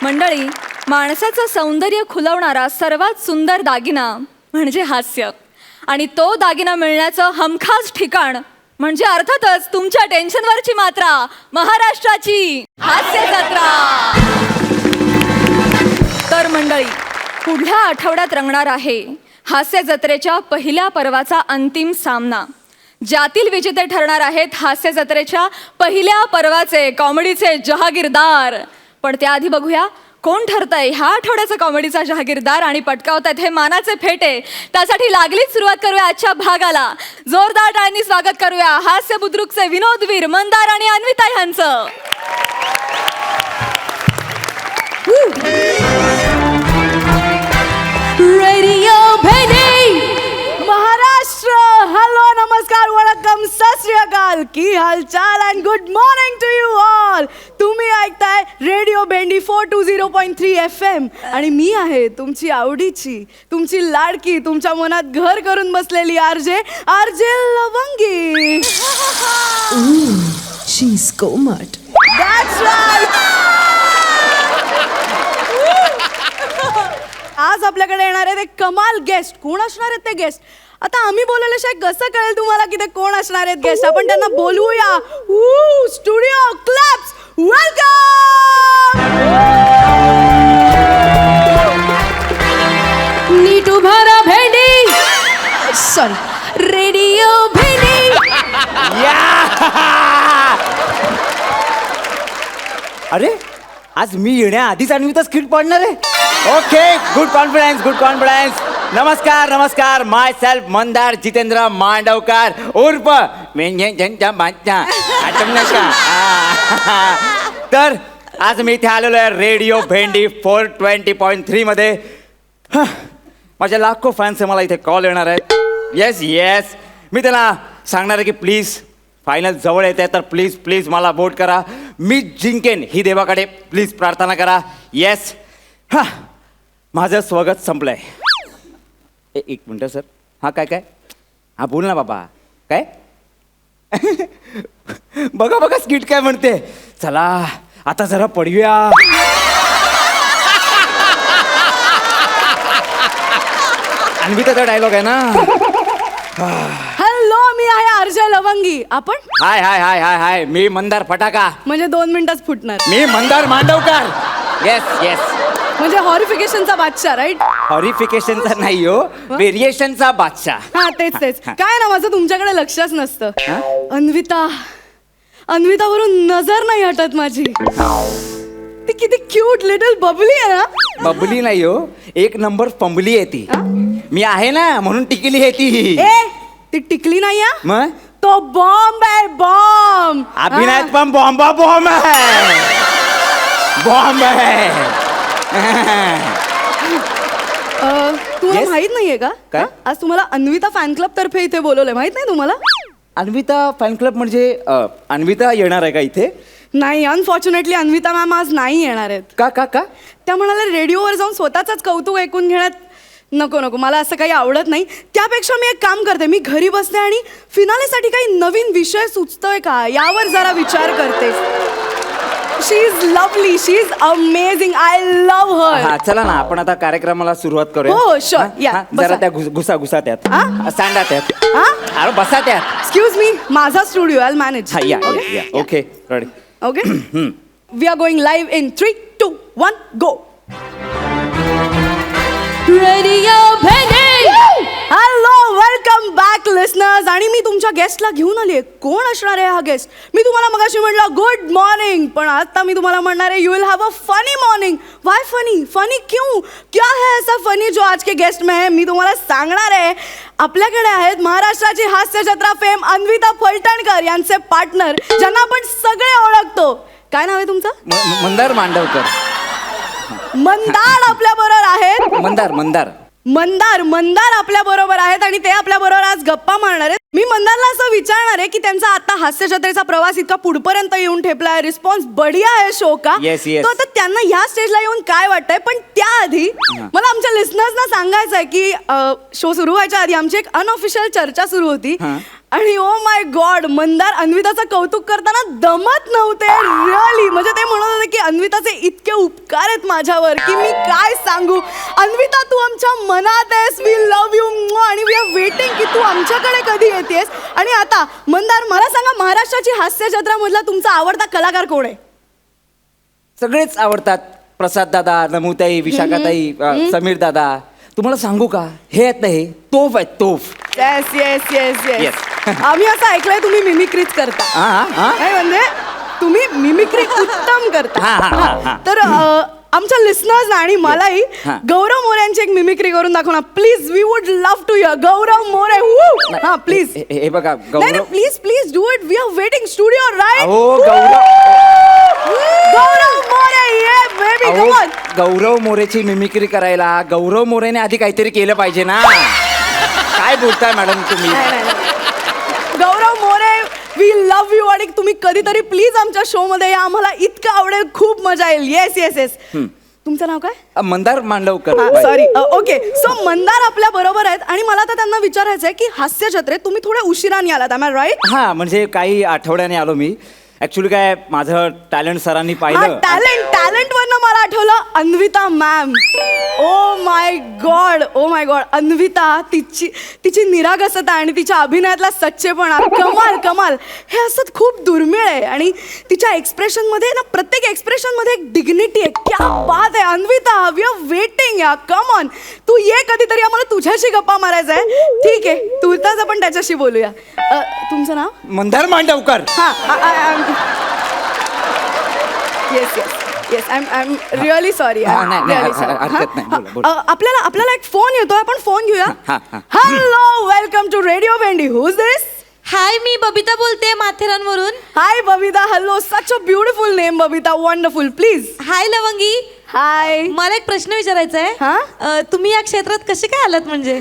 मंडळी, माणसाचं सौंदर्य खुलवणारा सर्वात सुंदर दागिना म्हणजे हास्य. आणि तो दागिना मिळण्याचं हमखास ठिकाण म्हणजे अर्थातच तुमच्या टेन्शनवरची मात्रा, महाराष्ट्राची हास्य जत्रा. तर मंडळी, पुढल्या आठवड्यात रंगणार आहे हास्य जत्रेच्या पहिल्या पर्वाचा अंतिम सामना. ज्यातील विजेते ठरणार आहेत हास्य जत्रेच्या पहिल्या पर्वाचे कॉमेडीचे जहागीरदार. पण त्याआधी बघूया कोण ठरतंय ह्या आठवड्याचा कॉमेडीचा जहागीरदार आणि पटकावतायत हे मानाचे फेटे. त्यासाठी लागलीच सुरुवात करूया आजच्या भागाला. जोरदार टाळ्यांनी स्वागत करूया हास्य बुद्रुकचे विनोदवीर मंदार आणि अन्विता यांचं. रेडिओ भेंडी महाराष्ट्र. हॅलो, नमस्कार, वणक्कम, सत श्री अकाल, की हालचाल and good morning to you all. तुम्ही ऐकताय रेडिओ भेंडी 420.3 FM आणि मी आहे तुमची आवडीची, तुमची लाडकी, तुमच्या मनात घर करून बसलेली आरजे लवंगी. शी इज कोमट. That's right. आज आपल्याकडे येणार आहेत एक कमाल गेस्ट. कोण असणार आहेत ते गेस्ट? आता आम्ही बोलल्याशिवाय कसं कळेल तुम्हाला की ते कोण असणार आहेत गेस्ट? आपण त्यांना बोलवूया. Studio claps, welcome. नीट उभा राहा भेंडी. सॉरी, रेडिओ भेंडी. अरे, आज मी येण्याआधीच अन्विता स्किट पडणार आहे. Okay, good confidence. नमस्कार, माय सेल्फ मंदार जितेंद्र मांडवकर उर्फ तर आज मी इथे आलेलो आहे रेडिओ भेंडी 420.3 मध्ये. माझ्या लाखो फॅन्स मला इथे कॉल येणार आहेत. येस, मी त्यांना सांगणार आहे की प्लीज फायनल जवळ येते तर प्लीज मला वोट करा. मी जिंकेन ही देवाकडे प्लीज प्रार्थना करा. येस, माझं स्वागत संपलंय. एक मिनटं सर. हा काय हा बोल ना बाबा. काय बघा स्किट काय म्हणते. चला आता जरा पडूया. अन्विताचा डायलॉग आहे ना. हॅलो, मी आहे आरजे लवंगी. आपण हाय मी मंदार फटाका. म्हणजे 2 मिनिटात फुटणार. मी मंदार मांडवकर. येस म्हणजे हॉरिफिकेशनचा बादशाह, राईट? हॉरिफिकेशनचा नाही हो, व्हेरिएशनचा बादशाह. हा, तेच काय ना, माझं तुमच्याकडे लक्षच नसतं. अन्वितावरून नजर नाही हटत माझी. ती किती क्यूट लिटल बबली आहे ना. बबली नाही हो, एक नंबर पंबली आहे ती. मी आहे ना म्हणून टिकली आहे ती. ती टिकली नाही आहे, मग तो बॉम्ब आहे, बॉम्ब. अभिनयात पण बॉम्ब आहे. तुला माहित नाहीये का? काय? आज तुम्हाला अन्विता फॅन क्लब तर्फे इथे बोलवलंय, माहित नाही तुम्हाला? अन्विता फॅन क्लब म्हणजे अन्विता येणार आहे का इथे? नाही, अनफॉर्च्युनेटली अन्विता मॅम आज नाही येणार आहेत. का त्या म्हणाले रेडिओवर जाऊन स्वतःच कौतुक ऐकून घेण्यात नको, मला असं काही आवडत नाही. त्यापेक्षा मी एक काम करते, मी घरी बसते आणि फिनालेसाठी काही नवीन विषय सुचतोय का यावर जरा विचार करते. She is lovely, she is amazing, I love her. हा, चला ना आपण आता कार्यक्रमाला सुरुवात करूया. हो, sure. या, जरा बसा. त्या घुसा त्यात. सांडा त्यात. अरे बसा त्यात. एक्सक्यूज मी, माझा studio, I manage. Yeah okay, ready. Okay, we are going live in 3, 2, 1, go. Radio Bhendi. Hello, welcome back listeners. आणि मी तुमच्या गेस्टला घेऊन आली आहे. कोण असणार आहे हा गेस्ट? मी तुम्हाला मगाशी म्हटलं गुड मॉर्निंग, पण आता मी तुम्हाला म्हणणार आहे you will have a funny morning. Y funny क्यों? क्या है ऐसा फनी जो आज के गेस्ट में है? मी तुम्हाला सांगणार आहे. आपल्याकडे आहेत महाराष्ट्राची हास्य जत्रा फेम अन्विता फलटणकर यांचे पार्टनर, ज्यांना आपण सगळे ओळखतो. काय नाव आहे तुमचं? मंदार मांडवकर. मंदार आपल्या बरोबर आहेत. मंदार आपल्या बरोबर आहेत आणि ते आपल्या बरोबर आज गप्पा मारणार आहेत. मी मंदारला असं विचारणार आहे की त्यांचा आता हास्य जत्रेचा प्रवास इतका पुढपर्यंत येऊन ठेपला आहे, रिस्पॉन्स बढिया आहे शो का. Yes. तो आता त्यांना ह्या स्टेजला येऊन काय वाटतंय. पण त्याआधी मला आमच्या लिसनर्सना सांगायचं आहे की शो सुरू व्हायच्या आधी आमची एक अनऑफिशियल चर्चा सुरू होती आणि ओ माय गॉड, मंदार अन्विताचं कौतुक करताना दमत नव्हते रिअली. म्हणजे ते म्हणत होते की अन्विताचे इतके उपकार आहेत माझ्यावर की मी काय सांगू. अन्विता, तू आमच्या मनात आहेस. वी लव्ह यू आणि वी आर वेटिंग की तू आमच्याकडे कधी येतेस. आणि आता मंदार, मला सांगा, महाराष्ट्राची हास्य जत्रामधला तुमचा आवडता कलाकार कोण आहे? सगळेच आवडतात. प्रसाद दादा, नमुताई, विशाखाताई, समीर दादा. तुम्हाला सांगू का, हे आहेत ना, हे तोफ आहेत, तोफ. Yes yes yes yes. Yes. आम्ही असं ऐकलंय तुम्ही मिमिक्रीच करता. नाही म्हणजे तुम्ही मिमिक्री उत्तम करता. हा. तर आमच्या लिस्नर्स आणि मलाही गौरव मोरे यांची एक मिमिक्री करून दाखव ना please. We would love to hear Gaurav More. हा प्लीज. हे बघा नाही Gaurav. Please please do it. We are waiting studio right. अहो गौरव, गौरव मोरे ये बेबी अहो कम ऑन. गौरव मोरेची मिमिक्री करायला गौरव मोरेने आधी काहीतरी केलं पाहिजे ना. काय बोलताय मॅडम तुम्ही? गौरव मोरे, वी लव्ह यू. आणि तुम्ही कधीतरी प्लीज आमच्या शो मध्ये या. आम्हाला इतकं आवडेल, खूप मजा येईल. Yes yes yes. तुमचं नाव काय? Mandar Mandavkar. Sorry. Okay, so Mandar आपल्या बरोबर आहेत आणि मला आता त्यांना विचारायचं आहे की हास्य जत्रेत तुम्ही थोडे उशिराने आलात. I right? हा, म्हणजे काही आठवड्याने आलो मी. ऍक्च्युली काय, माझं टॅलेंट सरांनी पाहिलं. टॅलेंट वरनं मला आठवलं Anvita ma'am. Oh my God, oh my God. Anvita, तिची निरागसता आणि तिच्या अभिनयातला सच्चेपणा, कमाल कमाल. हे असं खूप दुर्मिळ आहे. आणि तिच्या एक्सप्रेशन मध्ये ना, प्रत्येक एक्सप्रेशन मध्ये एक डिग्निटी आहे. क्या बात आहे अन्विता. वी आर वेटिंग या. कम ऑन, तू ये कधीतरी. आम्हाला तुझ्याशी गप्पा मारायचा आहे. ठीक आहे, तुर्ताच आपण त्याच्याशी बोलूया. तुमचं नाव? मंदार मांडवकर. हा. Yes yes yes. I am really sorry. आपल्याला एक फोन येतोय. आपण फोन घेऊया. हॅलो, वेलकम टू रेडिओ भेंडी. हु इज दिस? हाय, मी बबिता बोलते माथेरानवरून. Hi Babita. Hello. Such a beautiful name Babita. Wonderful. Please. Hi Lavangi. Hi. मला एक प्रश्न विचारायचा हा? आहे. तुम्ही या क्षेत्रात कसे काय आलात म्हणजे?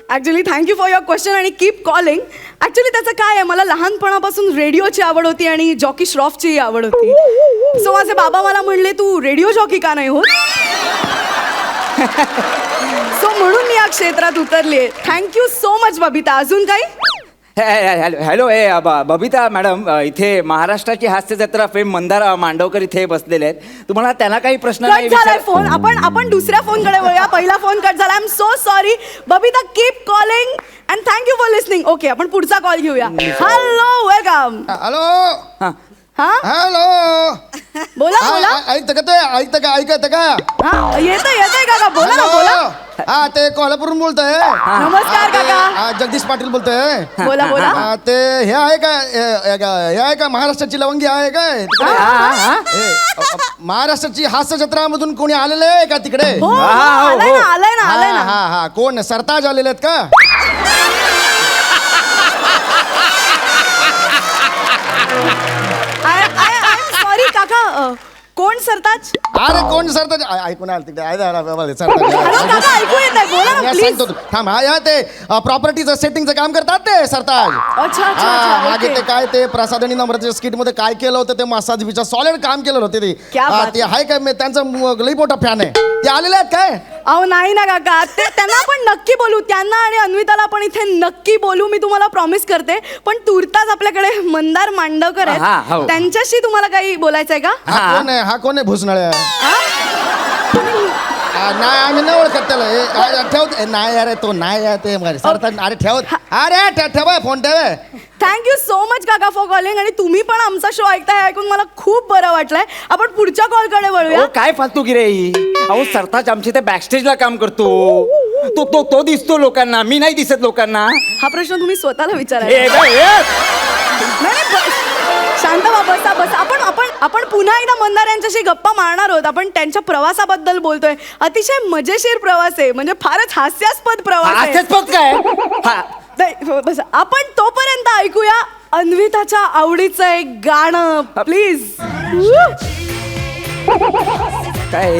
Actually thank you for your question आणि कीप कॉलिंग. ॲक्च्युली त्याचं काय आहे, मला लहानपणापासून रेडिओची आवड होती आणि जॉकी श्रॉफचीही आवड होती. सो माझे बाबा मला म्हणले, तू रेडिओ जॉकी का नाही होत? सो म्हणून मी या क्षेत्रात उतरले. Thank you so much Babita. अजून काही? हॅलो, बबिता मॅडम, इथे महाराष्ट्राची हास्य जत्रा फेम मंदार मांडवकर इथे बसलेले आहेत. तुम्हाला त्यांना काही प्रश्न नाही कट झालाय फोन. आपण दुसऱ्या फोनकडे वळूया. पहिला फोन कट झाला. I am so sorry Babita. Keep calling and thank you for listening. Okay, आपण पुढचा कॉल घेऊया. Hello, welcome. हॅलो. हा, हॅलो. बोला बोला. ऐकतं का? हा, येतंय काका. बोला ना, बोला. हा, ते कोल्हापूरून बोलतोय. नमस्कार काका. जगदीश पाटील बोलतोय. बोला बोला. ते हे आहे का महाराष्ट्राची लवंगी आहे काय महाराष्ट्राची हास्य जत्रामधून कोणी आलेलं आहे का तिकडे? हो, आलाय ना. हा, कोण सरताज आलेले आहेत का? सॉरी काका. कोण सरताज? अरे कोण सरताज? ऐकून आलं तिकडे. हॅलो काका, ऐकू येत आहे. बोला ना प्लीज. थांब. हा, ते प्रॉपर्टीचं सेटिंगचं काम करतात ते सरताज. अच्छा. मागे ते काय, ते प्रसाद आणि नम्रतेच्या स्किट मध्ये काय केलं होतं, ते मसाज बिचा सॉलिड काम केलं होतं ते. क्या बात ते आहे काय, त्यांचा लई मोठा फॅन आहे. ते आलेले आहेत काय? अहो नाही ना काका, त्यांना आपण नक्की बोलू. त्यांना आणि अन्विताला आपण इथे नक्की बोलू. मी तुम्हाला प्रॉमिस करते. पण तुर्तास आपल्याकडे मंदार मांडवकर आहेत. त्यांच्याशी तुम्हाला काही बोलायचंय का? हा कोण आहे भुसनळ्या? नाही, आम्ही नाही ओळखत त्याला. ठेवत नाही. अरे तो नाही आहे ते सरताज. अरे ठेवत. अरे ठेव फोन ठेव. थँक्यू सो मच काका फॉर कॉलिंग. आणि तुम्ही पण आमचा शो ऐकताय ऐकून मला खूप बरं वाटलंय. आपण पुढच्या कॉलकडे वळूया. काय फालतू गिरे ही. अहो सरताज आमच्या इथे बॅकस्टेजला काम करतो. तो दिसतो लोकांना, मी नाही दिसत लोकांना. हा प्रश्न तुम्ही स्वतःला विचारा. शांत बसा. आपण पुन्हा एकदा मंदार यांच्याशी गप्पा मारणार आहोत. आपण त्यांच्या प्रवासाबद्दल बोलतोय. अतिशय मजेशीर प्रवास आहे. म्हणजे फारच हास्यास्पद प्रवास आहे. हास्यास्पद काय? बस आपण तोपर्यंत ऐकूया अन्विताच्या आवडीचं एक गाणं प्लीज. काय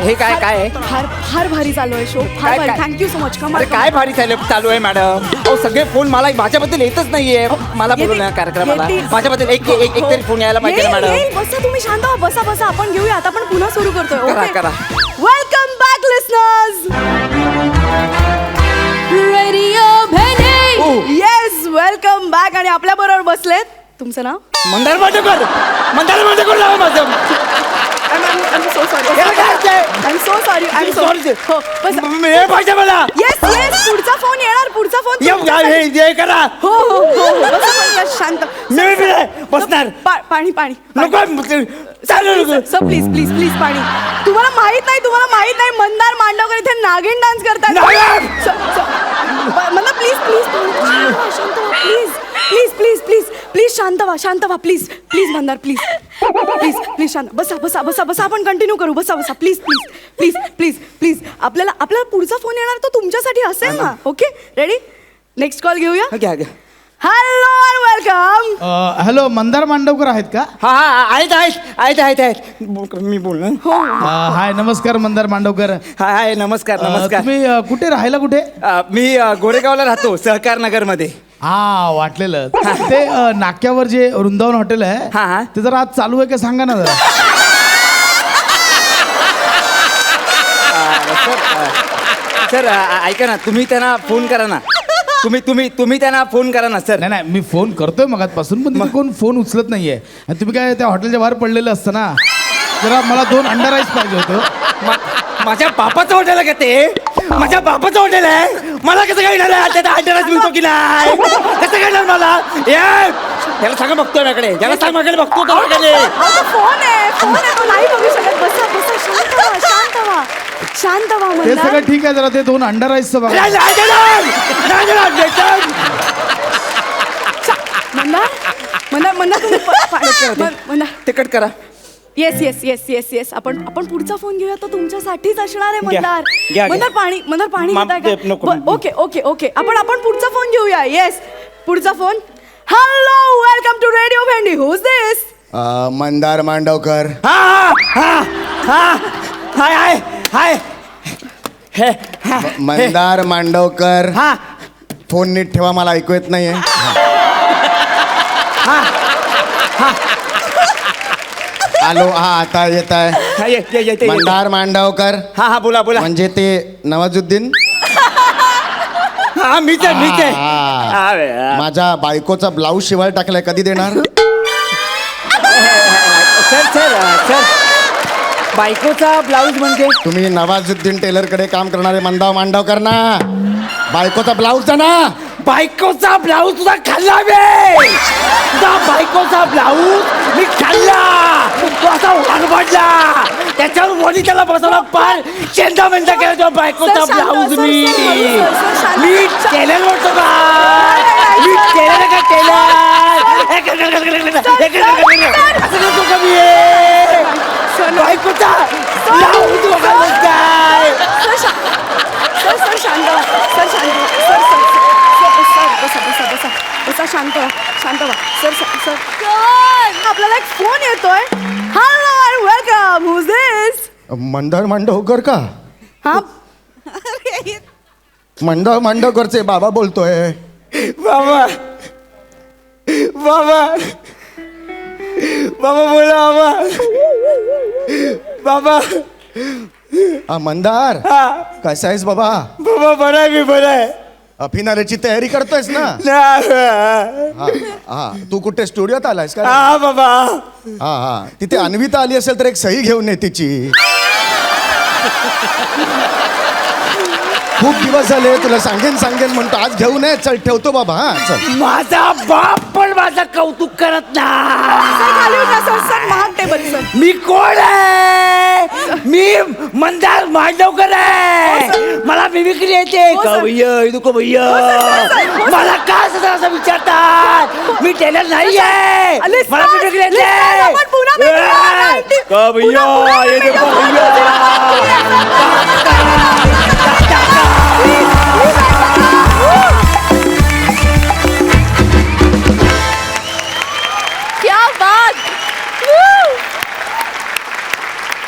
हे काय फार भारी चालू आहे शो. फार भारी. Thank you so much. अरे काय भारी चालू आहे मॅडम. अहो सगळे फोन मला माझ्याबद्दल येतच नाहीये. मला बोलवलं कार्यक्रमाला. माझ्याबद्दल एक तरी फोन यायला पाहिजे मॅडम. बसा तुम्ही शांत व्हा. बसा. आपण घेऊया. आता आपण पुन्हा सुरू करतोय. करा. Welcome back listeners. रेडिओ भेंडी. येस, वेलकम बॅक आणि आपल्या बरोबर बसलेत तुमचं नाव मंदार मांडवकर नाव आहे माझं. सो सॉरी याला काय अर्थ आहे? I am so sorry I am Sorry. हो बस हे पाहिजे मला. येस येस पुढचा फोन येणार पुढचा फोन हे करा. हो हो हो हो. बसा, शांत मी बसणार. पाणी पाणी नको चालू सर प्लीज प्लीज प्लीज पाणी तुम्हाला माहित नाही मंदार मांडवकर इथे नागिन डान्स करतात नागिन! मला प्लीज प्लीज शांत व्हा please please please please please शांत व्हा please please Mandar please please please शांत बसा बसा बसा बसा आपण कंटिन्यू करू बसा बसा please please please please please आपल्याला पुढचा फोन येणार तो तुमच्यासाठी असेल ना ओके रेडी नेक्स्ट कॉल घेऊया घ्या घ्या. Hello and welcome hello Mandar Mandavkar आहेत का? हा आहेत मी बोल ना. हाय नमस्कार मंदार मांडवकर. हाय नमस्कार नमस्कार. तुम्ही कुठे राहायला कुठे? मी गोरेगावला राहतो सहकार नगर मध्ये. हा वाटलेलं ते नाक्यावर जे वृंदावन हॉटेल आहे हा. ते जरा आज चालू आहे का सांगा ना जरा. सर ऐका ना तुम्ही त्यांना फोन करा ना. तुम्ही त्यांना फोन करा ना सर. नाही मी फोन करतोय मगातपासून पण तिथे कोण फोन उचलत नाहीये आणि तुम्ही काय त्या हॉटेलच्या बाहेर पडलेलं असतं ना जरा मला 2 अंडा राईस पाहिजे होतं. माझ्या बापाचं हॉटेल आहे का ते? माझ्या बापाचं हॉटेल आहे. मला कसं काय येणार आहे त्याचा ॲड्रेस मिळतो की नाही कसं काय येणार मला? याला सांगा बघतोय माझ्याकडे. याला सांग माझ्याकडे बघतो का माझ्याकडे? फोन आहे तो नाही बघू शकत बसा बसा शांत व्हा ते सगळं ठीक आहे जरा ते 2 अंडा राईसचं बघा. मंदार तिकट करा. Yes yes yes yes yes आपण पुढचा फोन घेऊया तो तुमच्यासाठीच असणार आहे घ्या, मंदार घ्या. मंदार पाणी माफ घेताय दे, नको. का ओके ओके ओके आपण पुढचा फोन घेऊया येस पुढचा phone hello welcome to radio Bhendi who's this Mandar Mandavkar. Hi हे मंदार मांडवकर. हा फोन नीट ठेवा मला ऐकू येत नाहीये. हॅलो हा आता येत आहे. येते मंदार मांडवकर हा बोला म्हणजे ते नवाजुद्दीन. हा मीच आहे हा. माझ्या बायकोचा ब्लाऊज शिवायला टाकलाय कधी देणार? सर बायकोचा ब्लाऊज म्हणजे तुम्ही नवाजुद्दीन टेलर कडे काम करणारे मंदार मांडवकर ना. बायकोचा ब्लाऊज ना. बायकोचा ब्लाऊज तुझा खाल्ला मी. तुझा बायकोचा ब्लाऊज मी खाल्ला. तो असा वागवाडला त्याच्यावर वडी त्याला बसवला पार चेंदा मेंदा केला तो बायकोचा सर, शांत, ब्लाऊज सर, मी सर, सर, शांत. मी टेलर म्हणतो का मी टेलर का टेलर असं करतो का मी बायकोचा ब्लाऊज काय सर शांत बसा शांत व्हा सर आपल्याला एक फोन येतोय hello and welcome whose this Mandar Mandavkar का? हा मंदार मांडवकरचे बाबा बोलतोय. बाबा बोला बाबा मंदार कसा आहेस बाबा? बरं आहे मी बरं आहे. फिनालेची तयारी करतोयस ना? हा हा तू कुठे स्टुडिओत आलायस का? बाबा हा तिथे अन्विता आली असेल तर एक सही घेऊन ये तिची. खूप दिवस झाले तुला सांगेन म्हणतो आज घेऊन ये. चल ठेवतो बाबा. हा चल. माझा बाप पण माझं कौतुक करत खाली ना. उतरा, सर महाग टेबल सर मी कोण आहे? मी मंदार मांडवकर आहे. मला मिमिक्री येते हो, का सर. भैया इनको भैया हो, सर. मला का असं विचारतात? मी टेलर नाही आहे. लिस्टर, मला मिमिक्री लिस्टर, येते आपण पुन्हा भेटूया. का भैया ये देखो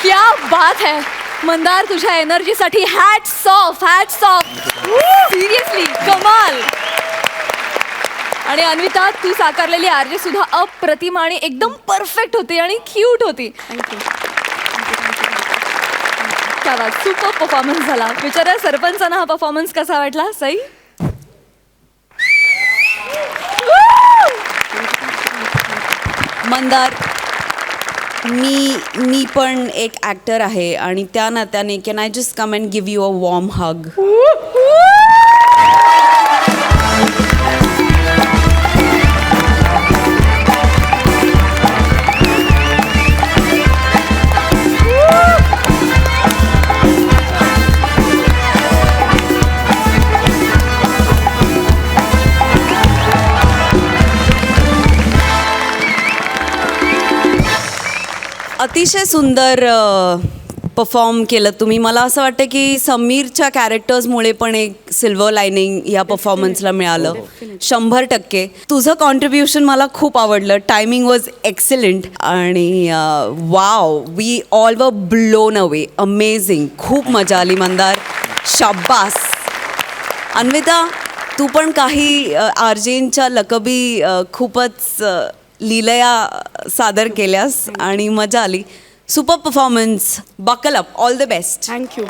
क्या बात है मंदार तुझ्या एनर्जीसाठी हॅट्स ऑफ सिरियसली कमाल. आणि अन्विता तू साकारलेली आरजे सुद्धा अप्रतिम आणि एकदम परफेक्ट होती आणि क्यूट होती. सुपर परफॉर्मन्स झाला. विचारा सरपंचांना हा परफॉर्मन्स कसा वाटला? सई मंदार, मी पण एक ॲक्टर आहे आणि त्या नात्याने can I just come and give you a warm hug. अतिशय सुंदर परफॉर्म केलं तुम्ही. मला असं वाटतं की समीरच्या कॅरेक्टर्समुळे पण एक सिल्वर लायनिंग या परफॉर्मन्सला मिळालं. 100%. तुझं कॉन्ट्रीब्युशन मला खूप आवडलं. टायमिंग वॉज एक्सलंट आणि wow, we all were blown away. Amazing. खूप मजा आली मंदार. शाब्बास. अन्विता, तू पण काही आर्जेंच्या लकबी खूपच लीलया सादर केल्यास आणि मजा आली. Super performance. Buckle up. All the best. Thank you.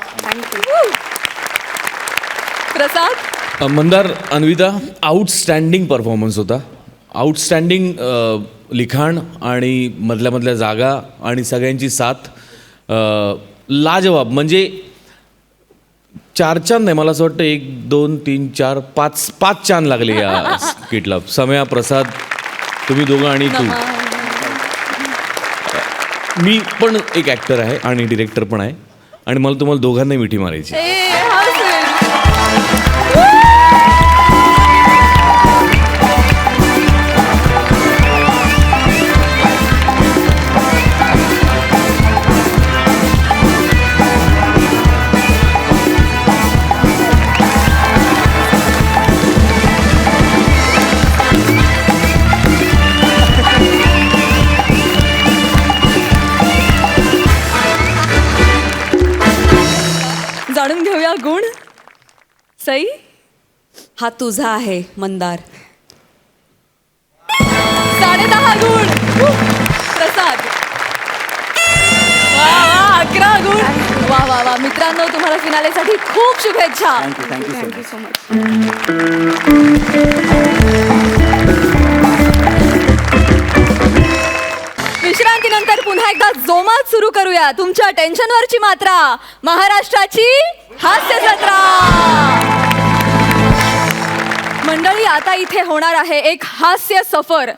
Prasad. Mandar, Anvita, outstanding performance होता. आउटस्टँडिंग लिखाण आणि मधल्या जागा आणि सगळ्यांची साथ लाजवाब. म्हणजे 4 चांद नाही, मला असं वाटतं 1 2 3 4 5 चांद लागले या स्किटला. सम्या, प्रसाद, तुम्ही दोघं आणि तू. मी पण एक ॲक्टर आहे आणि डिरेक्टर पण आहे आणि मला तुम्हाला दोघांनाही मिठी मारायची. जाणून घेऊया गुण. सई. हा तुझा आहे मंदार. 10.5 गुण. प्रसाद. वा वा, 11 गुण. वा वा वा. मित्रांनो, तुम्हाला फिनालेसाठी खूप शुभेच्छा. Thank you so much. विश्रांतीनंतर पुन्हा एकदा जोमात सुरू करूया तुमच्या टेन्शनवरची मात्रा, महाराष्ट्राची हास्य जत्रा. मंडळी, आता इथे होणार आहे एक हास्य सफर.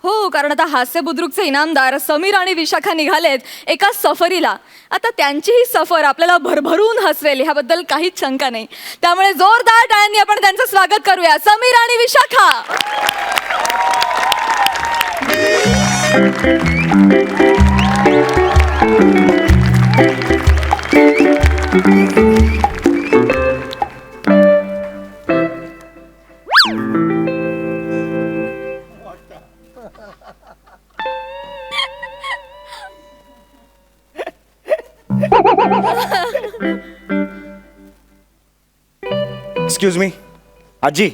हो, कारण आता हास्य बुद्रुकचे इनामदार समीर आणि विशाखा निघालेत एका सफरीला. आता त्यांची ही सफर आपल्याला भरभरून हसवेल ह्याबद्दल काहीच शंका नाही. त्यामुळे जोरदार टाळ्यांनी आपण त्यांचं स्वागत करूया. समीर आणि विशाखा. एक्सक्यूज मी आजी.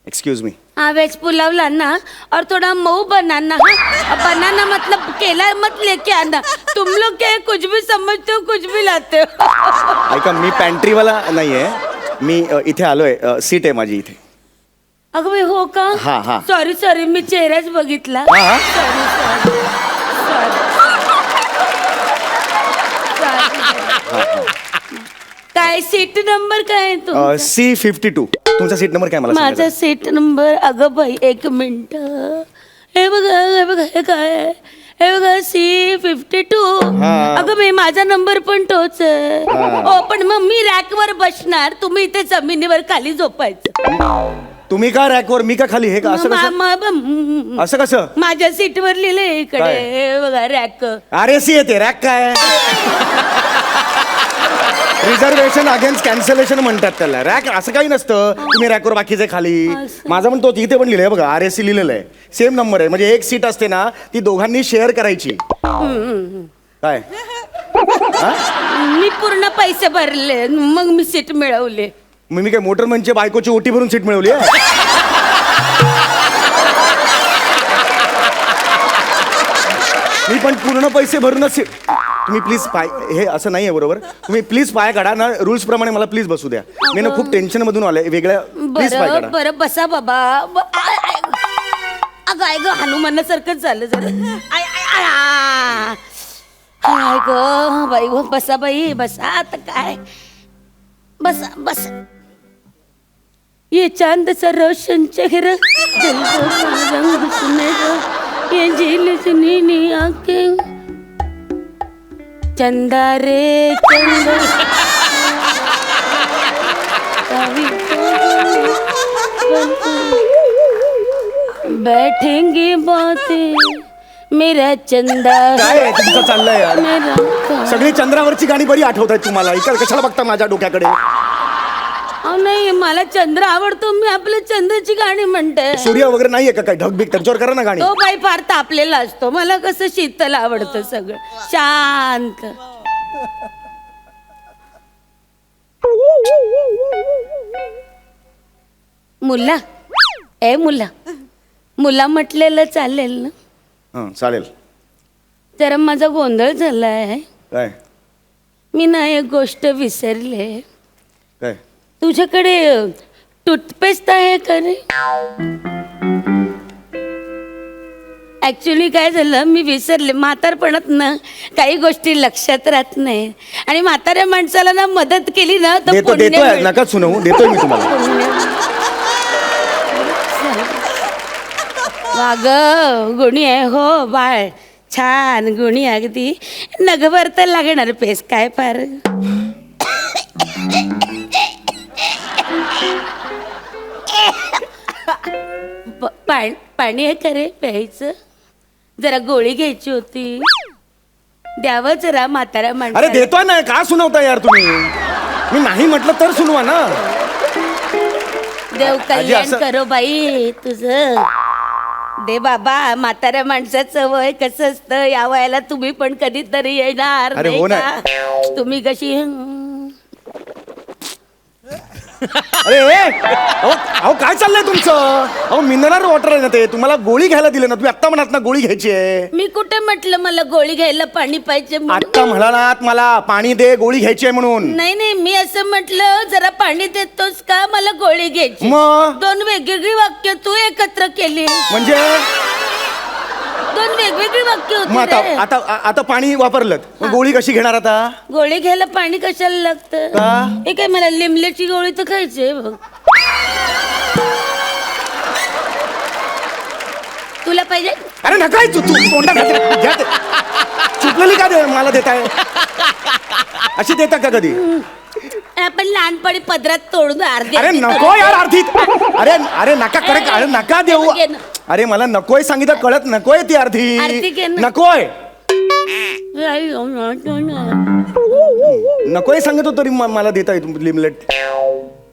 Excuse me. हाँ, वेज पुलाव लाना और थोड़ा मऊ बनाना. हाँ, बनाना मतलब केला मत लेके आना. तुम लोग क्या कुछ भी समझते हो, कुछ भी लाते हो. ऐका, मी पॅन्ट्रीवाला नाही आहे. मी इथे आलोय. सीट आहे माझी इथे. अगं बाई, हो का? हा, हा. सॉरी, मी चेहराच बघितला. हा, हा. काय सीट नंबर काय आहे तुमचा? C52. तुमचा सीट नंबर काय मला माझा सांगा. Seat number. अगं बाई, 1 मिनिट. हे बघा, हे काय आहे? हे बघा, C52. हा. अगं मी, माझा नंबर पण तोच आहे. हो, पण मग मी रॅकवर बसणार, तुम्ही इथे जमिनीवर खाली झोपायचं. तुम्ही का रॅकवर, मी का खाली? हे का असं कसं? असं कसं? माझ्या सीटवर लिहिलंय इकडे. काय? हे बघा, रॅक. RAC येते. रॅक काय? रिझर्वेशन अगेन्स्ट कॅन्सलेशन म्हणतात त्याला. रॅक असं काही नसतं. तुम्ही रॅकवर बाकीचे खाली. माझा पण तो इथे पण लिहिलंय बघा. RAC लिहिलेलं आहे. सेम नंबर आहे. म्हणजे एक सीट असते ना, ती दोघांनी शेअर करायची. काय? मी पूर्ण पैसे भरले, मग मी सीट मिळवले. मी काय मोटरमनची बायकोची ओटी भरून सीट मिळवली आहे? मी पण पूर्ण पैसे भरूनच सीट. तुम्ही प्लीज पाय, हे असं नाही आहे बरोबर. तुम्ही प्लीज पाय काढा ना. रूल्स प्रमाणे मला प्लीज बसू द्या. मी ना खूप टेन्शन मधून आलोय वेगळ्या. प्लीज पाय काढा. बरं बसा बाबा. अगं आय ग हनुमानासारखंच झालं जरा आय आय आय आ. आय ग बाई व बसा बाई बसा आता काय बसा बस ये चांद सा रोशन चेहरा दिल को रंग सुनहरा ये झील से नीली आंखें चंदा रे चंदा बैठेंगे बातें मेरा चंदा काय आहे तुमचं चाललंय यार मेरा सगळी चंद्रावरची गाणी बरी आठवत आहेत तुम्हाला इकडे कशाला बघता माझ्या डोक्याकडे अहो नाही मला चंद्र आवडतो मी आपल्या चंद्राची गाणी म्हणते सूर्य वगैरे नाहीये का काय ढगबिग त्यांच्यावर करा ना गाणी तो बाई फार तापलेला असतो मला कसं शीतल आवडतं सगळं शांत मुला ए मुला मुला म्हटलेलं चालेल ना हं, चालेल जरा माझा गोंधळ झालाय काय मी ना एक गोष्ट विसरले काय तुझ्याकडे टूथपेस्ट आहे का रे ऍक्च्युली काय झालं मी विसरले म्हातारपणात ना काही गोष्टी लक्षात राहत नाही आणि म्हाताऱ्या माणसाला ना मदत केली ना तर देतो पुण्य देतोय मिळतं. नका सुनवू देतोय मी तुम्हाला वाग गुणी आहे हो बाळ छान गुणी अगदी नगभर तर लागणार पेस काय फार पाणी आहे का रे प्यायचं जरा गोळी घ्यायची होती द्यावं जरा म्हातारा अरे माणसाला देतोय ना का सुनवता यार तुम्ही मी नाही म्हटलं तर सुनवा ना देव आजी, कल्याण असं- करो बाई तुझं दे बाबा म्हाताऱ्या माणसाचं वय कसं असतं या वयाला तुम्ही पण कधीतरी येणार अरे नाही हो ना. का? तुम्ही कशी अरे अहो काय चाललंय तुमचं अहो मिनरल वॉटर आहे ना ते तुम्हाला गोळी घ्यायला दिले ना तुम्ही आत्ता म्हणात ना गोळी घ्यायची आहे मी कुठे म्हटलं मला गोळी घ्यायला पाणी पाहिजे म्हणून? आत्ता म्हणालात मला पाणी दे गोळी घ्यायची आहे म्हणून नाही नाही मी असं म्हटलं जरा पाणी देतोस का मला गोळी घ्यायची मग दोन वेगवेगळी वाक्य तू एकत्र केली म्हणजे दोन वेगवेगळी वाक्य मग होती आता रे. आता आता पाणी वापरलं मग गोळी कशी घेणार आता गोळी घ्यायला पाणी कशाला लागतं का? हे काय मला लिमल्याची गोळी तर खायची आहे बघ तुला पाहिजे अरे नका तू तू तोंडात घाल. घ्या ते. चुकलेली का दे मला देताय अशी देता का कधी आपण लहानपणी पदरात तोडून अर्धी अरे अर्धी नको करून यार ठेवू. अर्धी अरे अरे नका करे अरे नका देऊ घे ना. अरे मला नकोय सांगितलं कळत नकोय ती अर्धी अर्धी घे ना. नकोय नकोय सांगत होतो तरी मला देताय लिमलेट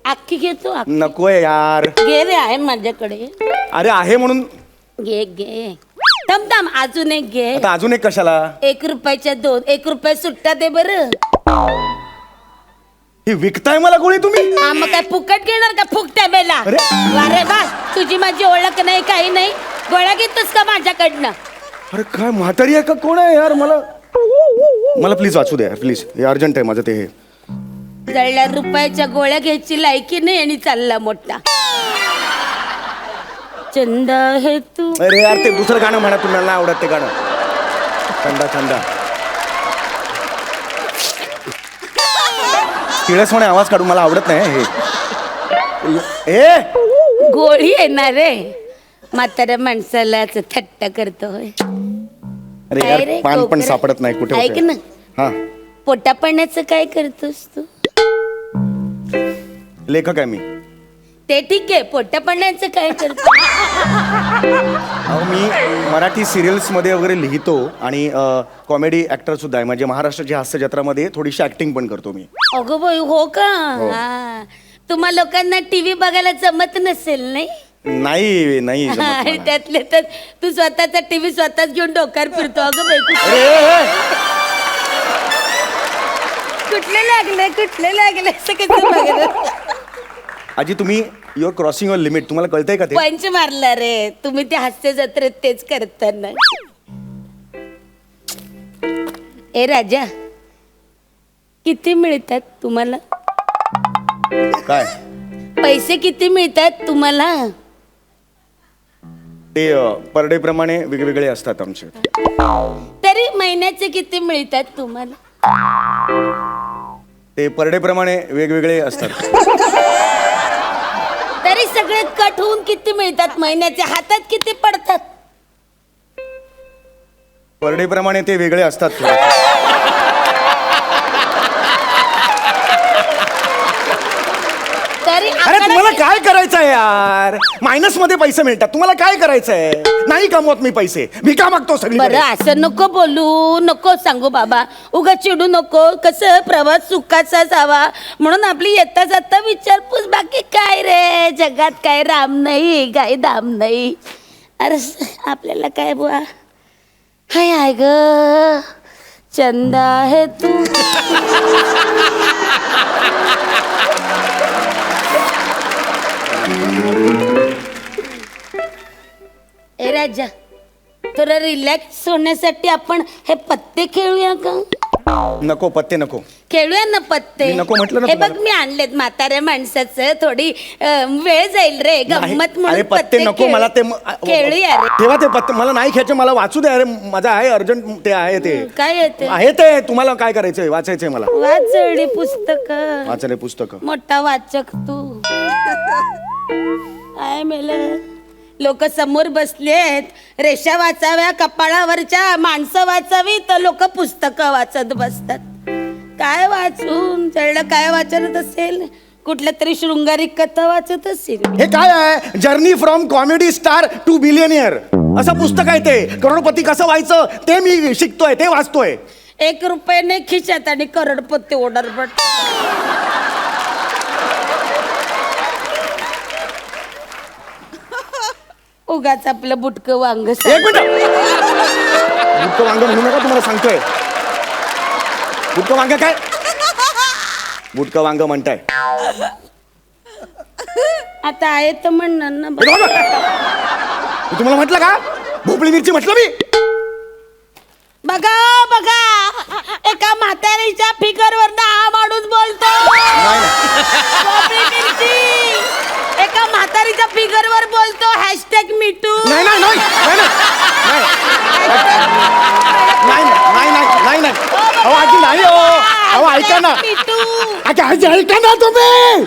अख्खी घेतो अख्खी. नकोय यार घे रे आहे माझ्याकडे अरे आहे म्हणून घे घे थांब थांब अजून एक घे आता अजून एक कशाला 1 रुपयाच्या 2 1 रुपया सुट्टा दे बरं ही विकताय मला गोळी तुम्ही हा मग काय फुकट घेणार का फुकट्या बेला अरे. अरे वा तुझी माझी ओळख नाही काही नाही गोळ्या घेतोस का माझ्याकडनं अरे काय म्हातारी आहे का कोण आहे यार मला प्लीज वाचू दे यार प्लीज हे अर्जंट आहे माझं ते हे जळल्या रुपयाच्या गोळ्या घ्यायची लायकी नाही आणि चालला मोठा चंदा है तू अरे यार ते दुसरं गाणं म्हणा तुम्हाला नाही आवडत ते गाणं थंडा थंडा किळसवाने आवाज काढून मला आवडत नाही हे ए गोळी येणार रे म्हाताऱ्या माणसाला असं थट्टा करतोय अरे काय यार रे, पान पण कोकरा? सापडत नाही कुठे ऐक होते. ना. हा पोटा पाण्याचं काय करतोस तू लेखक आहे मी ते ठीक आहे पोटा पाण्याचं काय करतो अहो मी मराठी सिरियल्स मध्ये वगैरे लिहितो आणि कॉमेडी ऍक्टर सुद्धा आहे म्हणजे महाराष्ट्राची हास्य जत्रामध्ये थोडीशी ऍक्टिंग पण करतो मी अगं बाई हो का हा. तुम्हा लोकांना टीव्ही बघायला जमत नसेल नाही नाही नाही जमत आणि मला. त्यातले तर तू स्वतःचा टीव्ही स्वतःच घेऊन डोक्यावर फिरतो अगं बाई अरे, ए, ए. कुठले लागले असं कसं बघायला आजी तुम्ही युअर क्रॉसिंग युअर लिमिट तुम्हाला कळतंय का ते पंच मारला रे तुम्ही ते हास्य जत्रेत तेच करताना ए राजा किती मिळतात तुम्हाला काय पैसे किती मिळतात तुम्हाला ते पर डे प्रमाणे वेगवेगळे असतात आमचे. तरी महिन्याचे किती मिळतात तुम्हाला? ते पर डे प्रमाणे वेगवेगळे असतात. तरी सगळे कट होऊन किती मिळतात महिन्याचे? हातात किती पडतात? पर डे प्रमाणे ते वेगळे असतात. तरी अरे आकडा तुम्हाला काय करायचंय यार? मायनस मध्ये पैसे मिळतात, तुम्हाला काय करायचंय? नाही कमवत मी पैसे, भिका मागतो सगळी. बरं असं नको बोलू, नको सांगू बाबा, उगा चिडू नको. कसं प्रवास सुखाचा जावा म्हणून आपली येता जाता विचारपूस. बाकी काय रे, जगात काय राम नाही, काय दाम नाही. अरे आपल्याला काय बुवा, हाय हाय ग चंदा आहे तू. ए राजा, थोडं रिलॅक्स होण्यासाठी आपण हे पत्ते खेळूया का? नको, पत्ते नको. खेळूया ना पत्ते. मी नको म्हटलं ना हे बघ तुम्हाला. मी आणलेत म्हाताऱ्या माणसाचं, थोडी वेळ जाईल रे, नाही, गंमत अरे म्हणून पत्ते नको मला ते खेळूया रे. तेव्हा ते पत्ते मला नाही खेळायचे, मला वाचू दे. अरे माझा आहे अर्जंट, ते आहे ते काय येते? आहे ते. तुम्हाला काय करायचंय? वाचायचंय मला. वाचडी पुस्तक, वाचले पुस्तक. मोठा वाचक तू. काय मेल, लोक समोर बसलेत, रेषा वाचाव्या कपाळावरच्या, माणसं वाचावी तर लोक पुस्तकं वाचत बसतात. काय वाचून चढलं? काय वाचत असेल? कुठल्या तरी शृंगारिक कथा वाचत असेल. हे काय आहे? Journey from comedy star to billionaire असं पुस्तक आहे ते. करोडपती कसं व्हायचं ते मी शिकतोय, ते वाचतोय. 1 रुपयाने खिशात आणि करोडपती ऑर्डर पट. उगाच आपलं बुटकं वांग. एक मिनिट, बुटकं वांग म्हणू नका, तुम्हाला सांगतोय. बुटकं वांग काय? बुटकं वांग म्हणताय? आता आहे तर म्हणणार ना. मी तुम्हाला म्हटलं का भोपळी मिरची म्हटलं मी? बघा बघा, एका म्हातारीच्या फिगरवर हा माणूस बोलतो. भोपळी मिरची एका म्हातारीच्या फिगरवर बोलतो. Hashtag me too. नाही नाही नाही नाही नाही नाही नाही. अहो आजी नाही हो. अहो ऐका ना, आजी ऐका ना तुम्ही.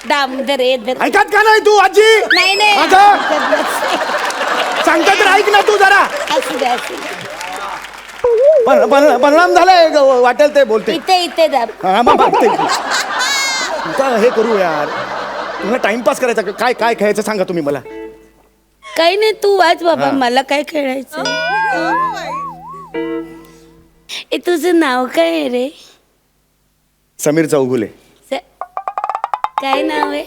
डामदरे ऐकत का नाही तू आजी? नाही नाही. माझं सांगता तर ऐक ना तू जरा. असू दे, असू दे. परिणाम झालाय, वाटेल ते बोलते. इथे इथे दाब. हा मग बघते. काय हे करू यार? तुम्हाला टाइमपास करायचा का? काय काय खेळायचं सांगा तुम्ही मला. काही नाही, तू वाच बाबा, मला काय खेळायचं. ए तुझं नाव काय आहे रे? समीर चौगुले. काय नाव आहे?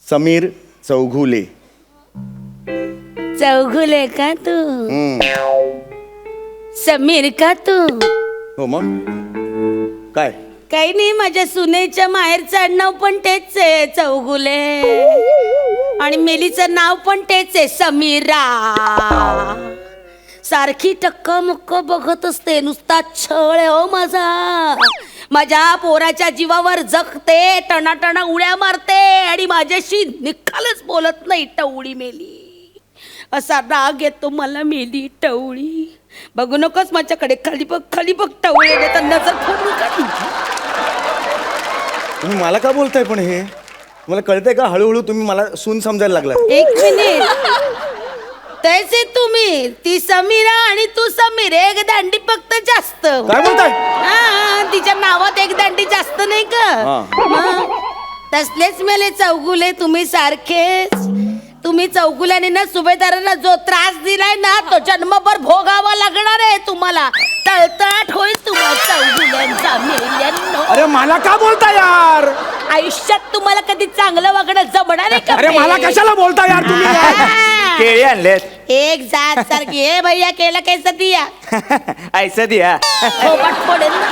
समीर चौगुले. चौगुले का तू? समीर का तू? हो मग काय? काही नाही, माझ्या सुनेच्या माहेरचं आडनाव पण तेच आहे, चौगुले. आणि मेलीचं नाव पण तेच आहे, समीरा. सारखी टक्का मुक्क बघत असते, नुसता छळ आहे हो माझा. माझ्या पोराच्या जीवावर जगते, टणाटणा उड्या मारते आणि माझ्याशी निखालच बोलत नाही. टवळी मेली असा राग येतो मला. मेली टवळी. बघू नकोस माझ्याकडे, खाली बघ, खाली बघ. टवळी देता नजर फोडून काढली. तुम्ही मला का बोलताय पण हे? तुम्हाला कळतंय का? हळूहळू तुम्ही मला सून समजायला लागला. 1 मिनिट. तैसे तुम्ही, ती समीरा आणि तू समीर, एक दांडी फक्त जास्त. काय बोलताय? हा, तिच्या नावात एक दांडी जास्त नाही का? मग तसलेच मेले चौगुले तुम्ही सारखेच. तुम्ही चौगुल्याने ना सुभेदारांना जो त्रास दिलाय ना, तो जन्मभर भोगावा लागणार आहे तुम्हाला. तळतळाट होईल तुम्हाला चौगुल्यांचा मेल्यांनो. अरे मला का बोलता यार? आयुष्यात तुम्हाला कधी चांगलं वागणं जमणार आहे का? अरे मला कशाला बोलता यार तुम्ही? केळी आणलेत. एक जात सारखी. हे भैया केला कैसा दिया? ऐसा दिया. फोकाट पडेल ना.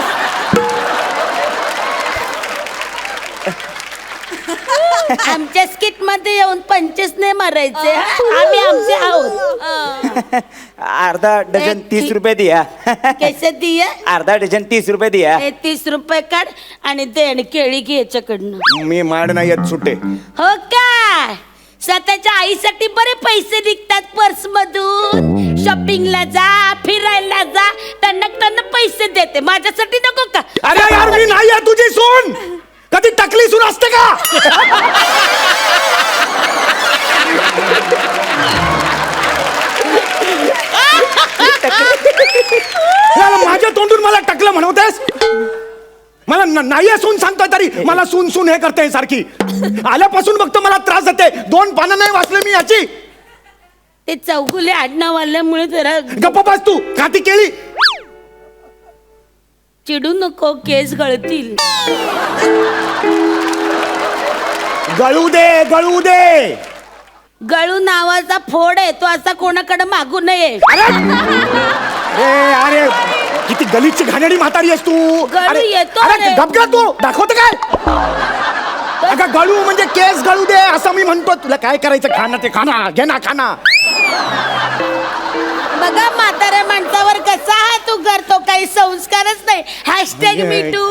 आमच्या स्किट मध्ये येऊन पंचेस नाही मारायचे हा? आम्ही आमचे आहोत. अर्धा डझन 30 रुपये दिया. कैसे दिया? अर्धा डझन 30 रुपये दिया. हे 30 रुपये काढ आणि दे आणि केळी घे याच्याकडनं. मी माड नाही येत सुट्टे. हो का? स्वतःच्या आईसाठी बरे पैसे निघतात पर्स मधून. शॉपिंगला जा, फिरायला जा, त्यांना पैसे देते. माझ्यासाठी नको का? अरे यार मी नाही आहे तुझी सून. कधी टकली सून असते का? यार, माझ्या तोंडून मला टकलं म्हणवतेस? मला नाही सून सांगतोय तरी मला सून सून हे करते सारखी. आल्यापासून बघतो मला त्रास देते. 2 पानं नाही वाचले मी याची. ते चौगुले आडनाव आल्यामुळे जरा गप्प बस तू. खाती केळी. चिडू नको, केस गळतील. गळू दे गळू दे. गळू नावाचा फोड आहे, तो असा कोणाकडे मागू नये. अरे किती गलीची घाणेरडी म्हातारी आहेस तू. गळू येतो अरे रे. गप ग तू. दाखवते काय? अगं गळू म्हणजे केस गळू दे असं मी म्हणतो. तुला काय करायचं? खाना ते खाना. घे ना खाना. बघा म्हाताऱ्या माणसावर कसा हात उगारतो. काही संस्कारच नाही. Hashtag me too.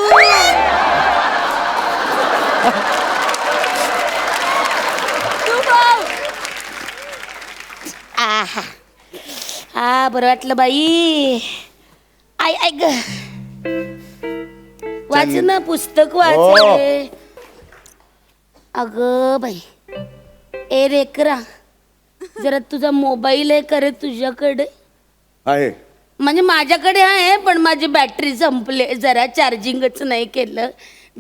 हा बरं वाटलं बाई. आय ग वाच ना पुस्तक वाच. अग बाई ए रेकरा जरा तुझा मोबाईल आहे करे तुझ्याकडे? आहे म्हणजे माझ्याकडे आहे पण माझी बॅटरी संपले. जरा चार्जिंगच नाही केलं.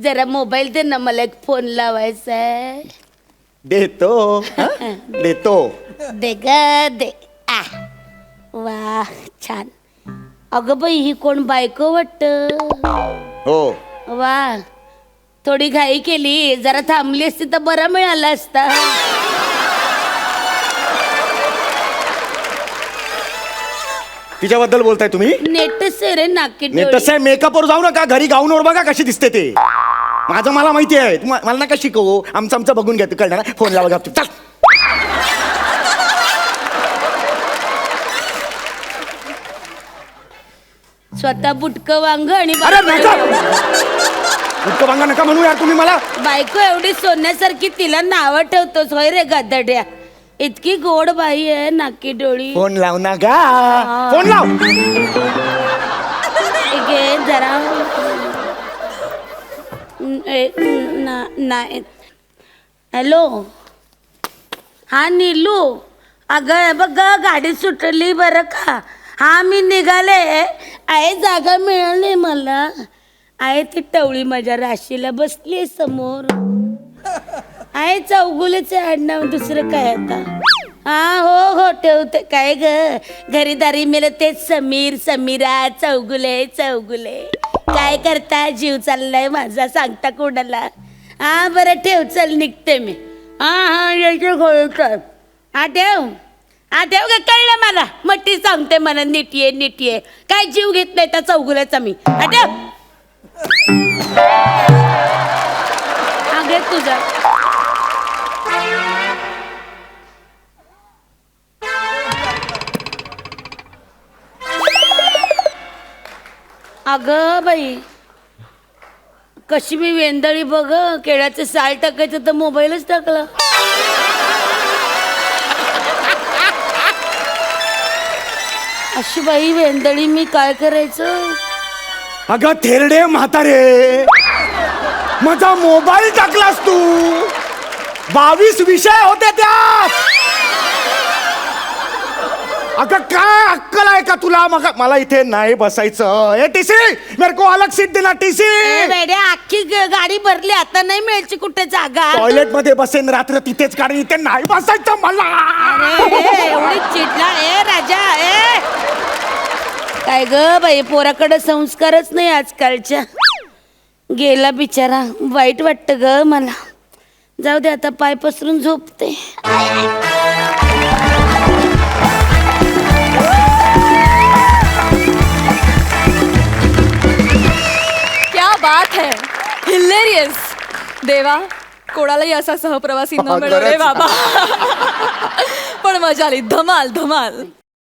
जरा मोबाईल दे ना, मला एक फोन लावायचा आहे. देतो हं? देतो. दे ग दे. आ वा छान. अगं बाई ही कोण बायको वाटत. हो वा थोडी घाई केली. जरा थांबली असती तर बरा मिळाला असता. तिच्याबद्दल बोलताय तुम्ही? नेटच आहे रे नाकी नाही डोळे. तसं आहे. मेकअपवर जाऊ नका. घरी गाऊनवर बघा कशी दिसते ते. माझं मला माहिती आहे. मला नका शिकवू. आमचं बघून घ्या. कळणार ना? फोन लावा. चल. स्वतः बुटकं वांग आणि अरे नका. इतकं वांगा नका म्हणू यार तुम्ही मला. बायको एवढी सोन्यासारखी तिला नावं ठेवतोस होय रे गदड्या. इतकी गोड बाई आहे नाकी डोळी. फोन लाव ना गा. फोन लाव. घे जरा. नाही. हॅलो हा नीलू. अगं बघ गाडी सुटली बरं का. हा मी निघाले आहे. जागा मिळाली मला. आहे ती टवळी माझ्या राशीला बसली समोर. आहे चौगुलेचे आडनाव. दुसरं काय आता? हा हो ठेवते. काय ग घरीदारी मेलं तेच समीर समीरा चौगुले चौगुले. काय करता? जीव चाललाय माझा. सांगता कोणाला? हा बरं ठेव. चल निघते मी. हा यायचं घोळकर. हा ठेव. हा ठेव का? कळलं मला. मट्टी सांगते मला. नीट ये. काय जीव घेत नाही त्या चौगुल्याचा मी. हा ठेव. हा घे तुझा. अगं बाई कशी मी वेंदळी बघ. केळ्याचे साल टाकायचं तर मोबाईलच टाकला. अशी बाई वेंदळी मी काय करायचं? अगं थेरडे म्हातारे. माझा मोबाईल टाकलास तू. 22 विषय होते त्यात. अगं काय अक्कल आहे का तुला? मग मला इथे नाही बसायचं. ए टीसी मेरे को अलग सीट देना. टीसी अख्खी गाडी भरली. आता नाही मिळायची कुठे जागा. टॉयलेट मध्ये बसेन रात्र तिथेच काढेन. इथे नाही बसायचं मला. एवढी चिडला ए राजा. काय ग बाई पोराकडे संस्कारच नाही आजकालच्या. गेला बिचारा. वाईट वाटतं ग मला. जाऊ दे आता पाय पसरून झोपते. क्या बात है. हिलेरियस. देवा कोणालाही असा सहप्रवासी न मिळो रे खरंच. बाबा. पण मजा आली, धमाल धमाल.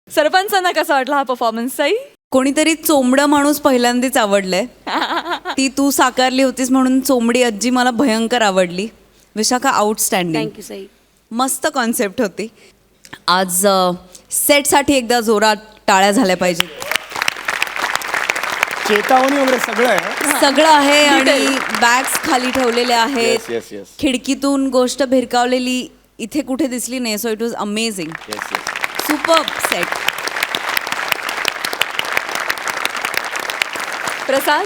सरपंचांना कसा वाटला हा परफॉर्मन्स ताई? कोणीतरी चोंबडं माणूस पहिल्यांदाच आवडलंय. ती तू साकारली होतीस म्हणून चोंबडी आजी मला भयंकर आवडली. Vishakha outstanding, thank you Sai. मस्त कॉन्सेप्ट होती. आज सेटसाठी एकदा जोरात टाळ्या झाल्या पाहिजे. चेतावणी वगैरे सगळं आहे. सगळं आहे आणि बॅग्स खाली ठेवलेल्या आहेत. Yes, yes, yes. खिडकीतून गोष्ट भिरकावलेली इथे कुठे दिसली नाही. So it was amazing. Super set. Prasad,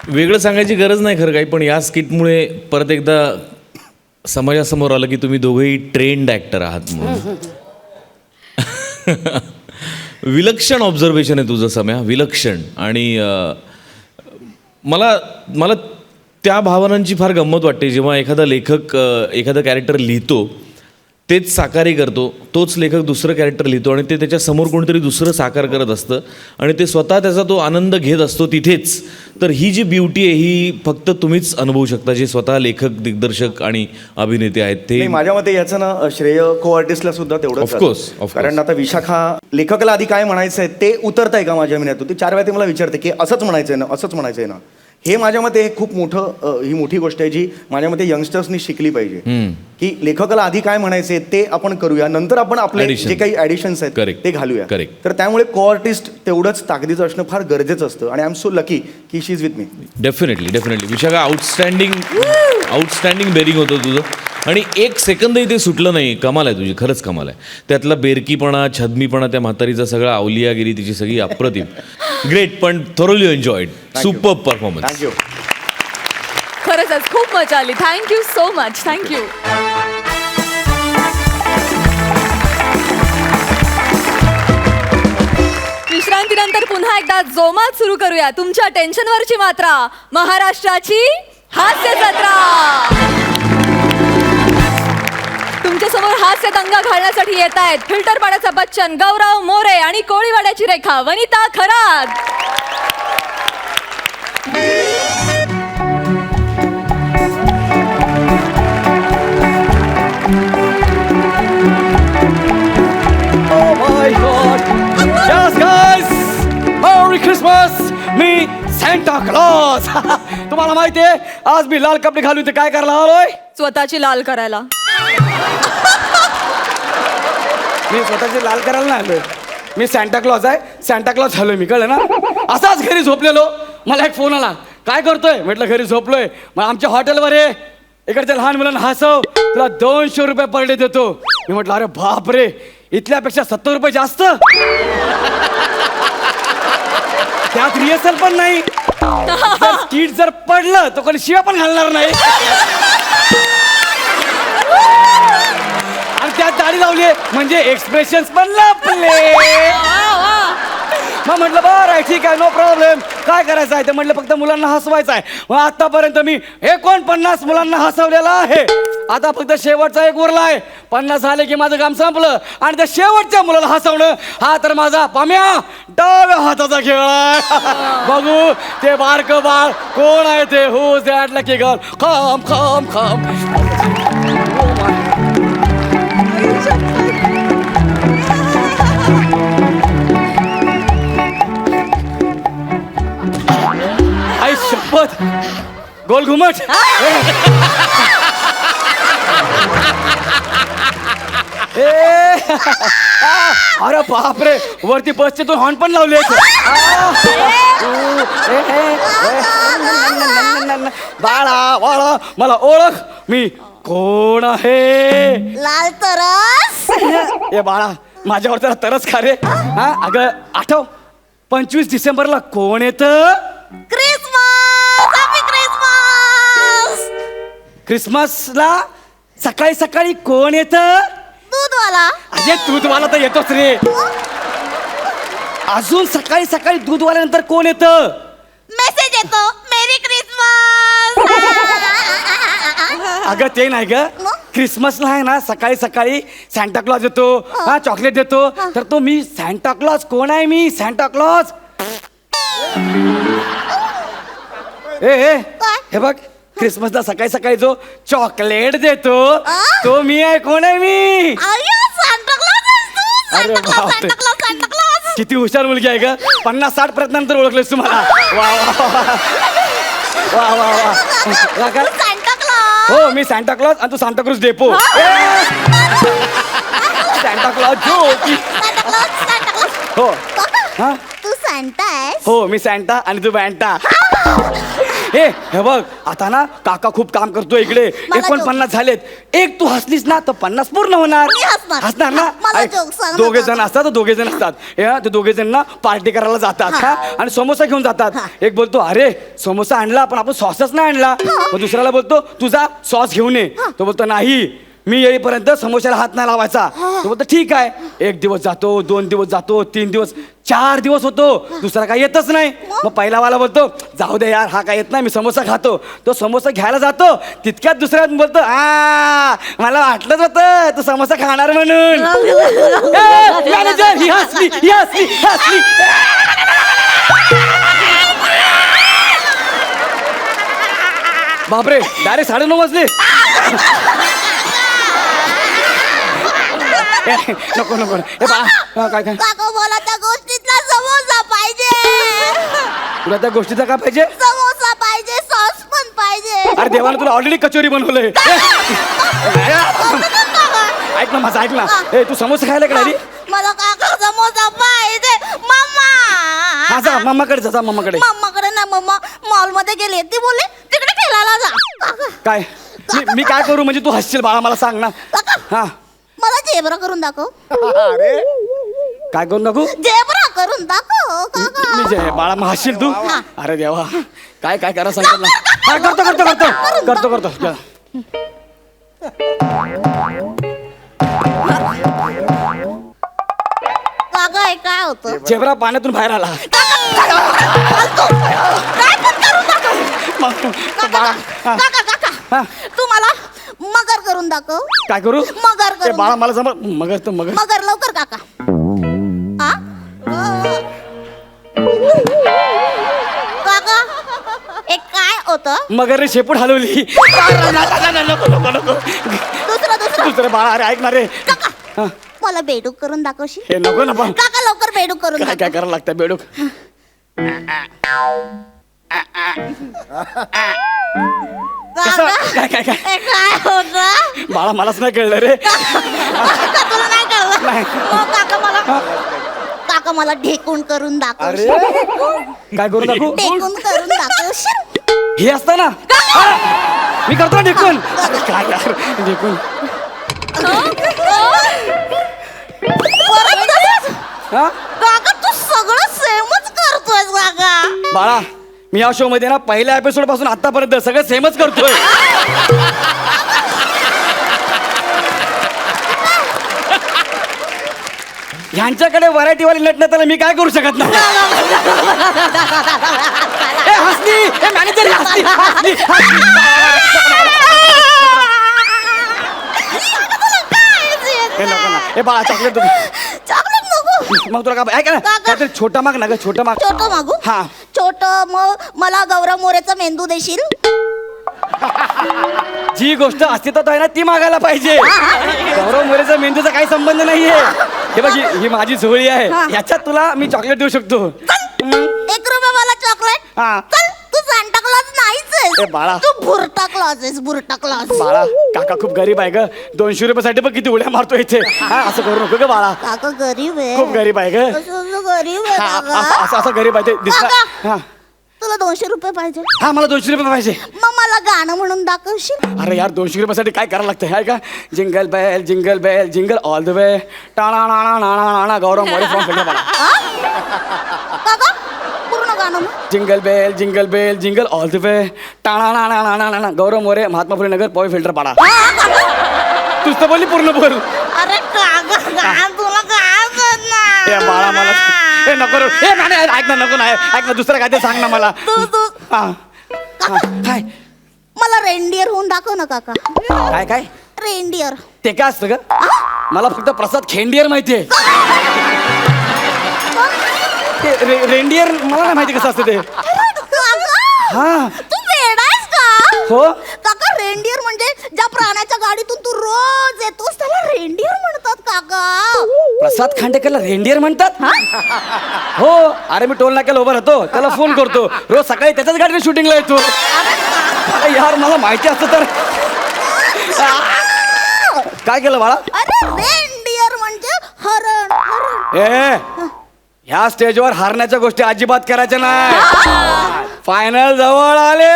वेगळं सांगायची गरज नाही खरं काही, पण या स्किटमुळे परत एकदा समाजासमोर आलं की तुम्ही दोघेही ट्रेंड ॲक्टर आहात म्हणून. विलक्षण ऑब्झर्वेशन आहे तुझं सम्या, विलक्षण. आणि मला त्या भावनांची फार गंमत वाटते जेव्हा एखादा लेखक एखादं कॅरेक्टर लिहितो, तेच साकारही करतो, तोच लेखक दुसरं कॅरेक्टर लिहितो आणि ते त्याच्यासमोर कोणीतरी दुसरं साकार करत असतं आणि ते स्वतः त्याचा तो आनंद घेत असतो तिथेच. तर ही जी ब्युटी आहे ही फक्त तुम्हीच अनुभवू शकता, जे स्वतः लेखक, दिग्दर्शक आणि अभिनेते आहेत ते. नाही, माझ्या मते याचं ना श्रेय को आर्टिस्टला सुद्धा तेवढंच Of course, जातं. of course. कारण आता विशाखा लेखकाला आधी काय म्हणायचं आहे ते उतरतंय का माझ्या मनातून, ती 4 वेळा ते मला विचारते की असंच म्हणायचंय ना, असंच म्हणायचंय ना. हे माझ्या मते खूप मोठं ही मोठी गोष्ट आहे जी माझ्या मते यंगस्टर्सनी शिकली पाहिजे. की लेखकाला आधी काय म्हणायचे ते आपण करूया, नंतर आपण आपले Addition. जे काही ॲडिशन्स आहेत Correct. ते घालूया. Correct. तर त्यामुळे को आर्टिस्ट तेवढंच ताकदीचं असणं फार गरजेचं असतं. आणि आय एम सो लकी की she is with me. Definitely Vishakha outstanding bearing होतं तुझं. आणि 1 सेकंदही ते सुटलं नाही. कमाल आहे तुझी, खरंच कमाल आहे. त्यातला बेरकीपणा, छदमीपणा, त्या म्हातारीचा सगळा अवलियागिरी तिची सगळी अप्रतिम. ग्रेट, पण थोरली एन्जॉयड. Super performance. थँक्यू. खरंच खूप मजा आली. Thank you so much. थँक्यू. विश्रांतीनंतर पुन्हा एकदा जोमात सुरू करूया तुमच्या टेन्शनवरची मात्रा, महाराष्ट्राची हास्य जत्रा. तुमच्यासमोर हास्य दंगा घालण्यासाठी येत आहेत फिल्टर पाड्याचा बच्चन गौरव मोरे आणि कोळीवाड्याची रेखा वनिता खरात. मॅरी ख्रिसमस. मी सॅन्टा क्लॉज. तुम्हाला माहिती आहे आज मी लाल कपडे घालून ते काय करायला आलोय? स्वतःची लाल करायला. मी स्वतःची लाल करायला नाही आलोय. मी सॅन्टा क्लॉज आहे. सॅन्टा क्लॉज झालोय मी, कळलं ना. असाच घरी झोपलेलो, मला एक फोन आला. काय करतोय म्हटलं घरी झोपलोय. मग आमच्या हॉटेलवर आहे, इकडच्या लहान मुलांना हसव, तुला 200 रुपये पर डे देतो. मी म्हटलं अरे बाप रे, इथल्यापेक्षा 70 रुपये जास्त. त्यात रिहर्सल पण नाही. स्किट जर पडलं तर कोणी शिव्या पण घालणार नाही. आणि त्यात दाढी लावली म्हणजे एक्सप्रेशन्स पण लपले. मग म्हटलं बरं ठीक आहे, नो प्रॉब्लेम. काय करायचं आहे ते म्हटलं फक्त मुलांना हसवायचं आहे. मग आतापर्यंत मी 49 मुलांना हसवलेलं आहे. आता फक्त शेवटचा एक उरला आहे. 50 झाले की माझं काम संपलं. आणि त्या शेवटच्या मुलाला हसवणं हा तर माझा पाम्या डाव्या हाताचा खेळ आहे. बघू ते बारकं बाळ कोण आहे ते. हो दॅट लकी गर्ल. खम खम खम. आई शपथ, गोल घुमट. अरे बापरे, वरती बसचे 2 हॉर्न पण लावले. बाळा बाळा मला ओळख, मी कोण आहे? लाल तरस. ए बाळा, माझ्यावर जरा तरच खा रे. हा अगं आठव, 25 डिसेंबरला कोण येतं? क्रिसमस. Happy Christmas. क्रिसमसला सकाळी सकाळी कोण येतं? दूधवाला. अरे दूधवाला तर येतोच रे. अजून सकाळी सकाळी दूधवाल्यानंतर कोण येतं? मेसेज येतो, मेरी क्रिसमस. अगं ते नाही ग, क्रिसमसला आहे ना सकाळी सकाळी सॅन्टा क्लॉज येतो. हा चॉकलेट देतो. तर तो मी सॅन्टा क्लॉज कोण आहे? मी सॅन्टा क्लॉज. ए हे बघ, क्रिसमसला सकाळी सकाळी जो चॉकलेट देतो तो मी आहे. कोण आहे मी? अरे बापरे. किती हुशार मुलगी आहे का. 50-60 प्रयत्नानंतर ओळखलेस तू मला. वा वा वा वा वा. हो मी सांता क्लॉज आणि तू सांताक्रूज डेपो. सांता क्लॉज जो हो हा तू सांता आहेस? हो मी सांता आणि तू बँटा. हे बघ आता ना काका खूप काम करतो इकडे. 49 झालेत. एक तू हसलीस ना तर 50 पूर्ण होणार. मी हसणार. हसणार ना. मला ऐक, joke सांग ना दोघे जण काका. असतात दोघे जण असतात. ते दोघे जण ना पार्टी करायला जातात हा आणि समोसा घेऊन जातात. एक बोलतो अरे समोसा आणला पण आपण सॉसच नाही आणला. मग दुसऱ्याला बोलतो तुझा सॉस घेऊन ये. तो बोलतो नाही मी येईपर्यंत समोशाला हात नाही लावायचा. तो बोलतो ठीक आहे. 1 दिवस जातो 2 दिवस जातो 3 दिवस 4 दिवस होतो. दुसरा काही येतच नाही. मग पहिलावाला बोलतो जाऊ दे यार हा काय येत नाही मी समोसा खातो. तो समोसा घ्यायला जातो तितक्यात दुसऱ्या बोलतो मला वाटलंच होतं तू समोसा खाणार म्हणून. मॅनेजर ही हसली ही हसली ही हसली. बापरे डायरेक्ट 9:30 वाजले. नको नको हे बा काय काय काका मला त्या गोष्टीतला समोसा पाहिजे. तुला त्या गोष्टीचा काय पाहिजे. समोसा पाहिजे सॉस पण पाहिजे. अरे देवानं तुला ऑलरेडी कचोरी बनवलंय. ऐक ना माझं ऐक ना. ए तू समोसा खायला का आली. मला काका समोसा पाहिजे. मम्मा हा जा मम्माकडे जा मम्माकडे. मम्माकडे ना मम्मा मॉल मध्ये गेली ती बोलली तिकडे खेळायला जा. काका, काय मी काय करू म्हणजे तू हसशील बाळा मला सांग ना. हा मला झेब्रा करून दाखव. काय करू नको. झेब्रा करून दाखव काका. मी जे बाळा मग हसशील तू. अरे देवा काय काय करा सांगतो ना. हा करतो करतो करतो करतो करतो. काका हे काय होतं. झेब्रा पाण्यातून बाहेर आला. काय पण करून दाखव. काका काका तू मला मगर करून दाखव. काय करू. मगर ते करून बाळा मला जमा मगर तर मगर. मगर लवकर काका. आ? काका हे काय होतं. मगरने शेपूट हलवली. नको नको नको. दुसरं बाळा अरे ऐक ना रे. हा. मला बेडूक करून दाखवशील. हे नको ना पण काका लवकर बेडूक करून काय काय करायला लागतं बेडूक. काका काय काय काय हे काय होतं. बाळा मलाच नाही कळलं रे. काका तुला नाही कळलं. नाही. काका मला ढेकून करून दाखवशील. काय करू दाखवू. ढेकून करून दाखवशील. हे असतं ना. मी करतो ना ढेकून. अरे काय यार ढेकून. हा काका तू सगळं सेमच करतोय काका. बाळा मी या शो मध्ये ना पहिल्या एपिसोड पासून आतापर्यंत सगळं सेमच करतोय. ह्यांच्याकडे व्हरायटी वाली नटण्याला मी काय करू शकत नाही. ए, हसली ए, मॅनेजर हसली हसली हे नको ना. हे बाळा चॉकलेट चॉकलेट नको. मग तुला काय ऐका ना काहीतरी छोटा माग ना ग छोटा माग. छोटं मागू. हा छोट मग मला गौरव मोरेचा मेंदू देशील. जी गोष्ट अस्तित्वात आहे ना ती मागायला पाहिजे. गौरव मोरेचा मेंदूचा काही संबंध नाहीये. हे बघ ही माझी झोळी आहे ह्याच्यात तुला मी चॉकलेट देऊ शकतो. 1 रुपया मला चॉकलेट. हा चल तू सांता क्लॉज नाहीच ए बाळा. तू बुरटा क्लॉज आहेस बुरटा क्लॉज. बाळा काका खूप गरीब आहे ग. 200 रुपयासाठी बघ किती उड्या मारतो इथे. हा असं करू नको ग बाळा. काका गरीब आहे. खूप गरीब आहे ग. असं गरीब आहे हा, काका. असं गरीब आहे ते दिसला. काका. हा तुला 200 रुपये पाहिजे. हा मला 200 रुपये पाहिजे. मग मला गाणं म्हणून दाखवशील. अरे यार 200 रुपयासाठी काय करायला लागतं आहे का. Jingle bell jingle all the way टाणा नाणा नाणा नाणा गौरव मोरे फ्रॉम फिल्टर. काका पूर्ण गाणं म्हण. Jingle bell jingle all the way टाणा नाणा नाणा नाणा गौरव मोरे महात्मा फुले नगर पॉई फिल्टर पाडा. तूच तर बोलली पूर्ण बोल. अरे काका गाणं तुला काय ए बाळा मला ए नको रे. ए नाही नाही, ऐक ना नको नाही ऐक ना दुसरं काय ते सांग ना मला. तू हा काय मला रेनडियर होऊन दाखव ना काका. काय काय रेनडियर. ते काय असतं ग. मला फक्त प्रसाद खेंडियर माहितीये. रेंडियर मला नाही माहिती कसं असतं ते. काका हा तू वेडा आहेस का. हो काका रेंडियर म्हणजे ज्या प्राण्याच्या गाडीतून तू रोज येतोस त्याला रेंडियर म्हणतात काका. प्रसाद खांडेकरला रेंडियर म्हणतात. हो अरे मी टोल नाक्याला उभा राहतो त्याला फोन करतो रोज सकाळी त्याच्याच गाडीने शूटिंगला येतो. अरे यार मला माहिती असतं तर. काय केलं बाळा? अरे रेंडियर म्हणजे हरण हरण. ए ह्या स्टेजवर हारण्याच्या गोष्टी अजिबात करायच्या नाही. फायनल जवळ आले.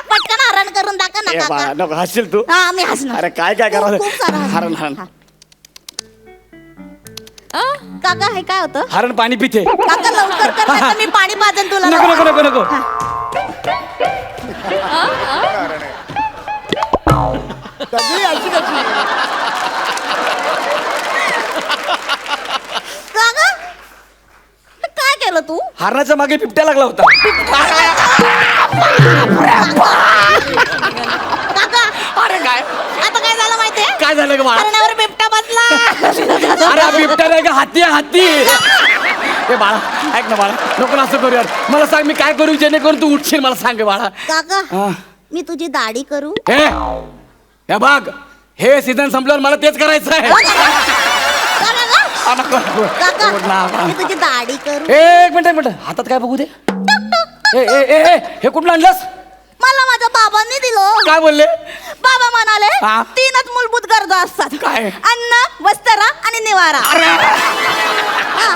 पटकन हरण करून दाखव ना ए काका. बाळा नको हसशील तू. हा मी हसणार. अरे काय काय करावं खूप सारं हसणार. हरण हरण काका हे काय होतं? हरण पाणी पिते. काका लवकर कर नाहीतर मी पाणी पाजन तुला. नको नको नको नको. काका काय केलं तू? हरणाच्या मागे बिबट्या लागला होता. काका अरे काय आता काय झालं माहितीये? काय झालं ग बाळा? हरणावर बिबट्या बसला. अरे हा बिबट्या नाही का हाती आहे, हाती. ए बाळा ऐक ना बाळा नको ना असं करू यार. मला सांग मी काय करू जेणेकरून तू उठशील मला सांग बाळा. काका हा. मी तुझी दाढी करू? हे बघ हे सीझन संपल्यावर मला तेच करायचं आहे. काका मी तुझी दाढी करू? एक मिनिट हातात काय बघू दे. ए ए ए ए, हे कुठलं आणलंस? मला माझ्या बाबांनी दिलं. काय बोलले? बाबा म्हणाले हा? 3च मूलभूत गरजा असतात. काय? अन्न वस्त्र आणि निवारा. हा.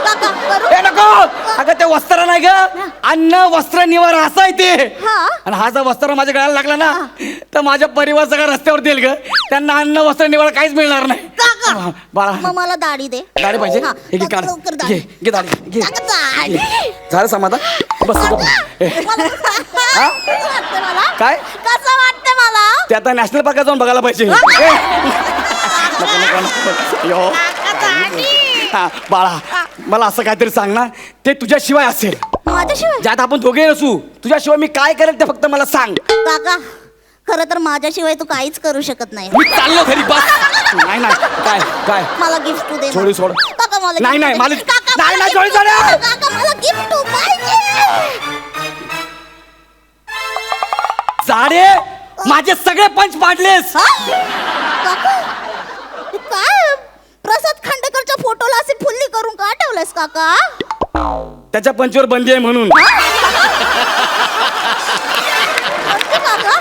काका करू? ए नको अगं ते वस्त्र नाही ग अन्न वस्त्र निवारा असं आहे ते. हा. आणि हा जर वस्त्र माझ्या गळ्याला लागला ना तर माझ्या परिवार सगळं रस्त्यावर देईल ग. त्यांना अन्न वस्त्र निवारा काहीच मिळणार नाही. काका बाळा मग मला दाढी दे. दाढी पाहिजे हा. हे घे काढ. लवकर दाढी. घे घे दाढी घे. काका, दाढी. झालं समाधान बस तुझं. ए, मला कसं वाटतं मला? काय? कसं वाटतं मला? ते आता नॅशनल पार्कात जाऊन बघायला पाहिजे. ए, नको नको नको यो. हा, बाळा मला असं काहीतरी सांग ना ते तुझ्याशिवाय असेल माझ्याशिवाय? ज्यात आपण दोघे नसू. तुझ्याशिवाय मी काय करेल ते फक्त मला सांग. काका खरं तर माझ्याशिवाय तू काहीच करू शकत नाही. मी चाललो घरी बस. नाही नाही काय काय मला गिफ्ट तू दे ना. सोडी सोड. काका मला नाही gift नाही दे. मला काका, नाही मला नाही gift सोडी दे. सोड. काका मला गिफ्ट तू पाहिजे. जाडे माझे सगळे पंच पाडलेस. हा? काका हे काय प्रसाद खांडेकरच्या फोटोला असे फुल्ली करून का ठेवलंस काका? त्याच्या पंचवर बंदी आहे म्हणून. म्हणजे काका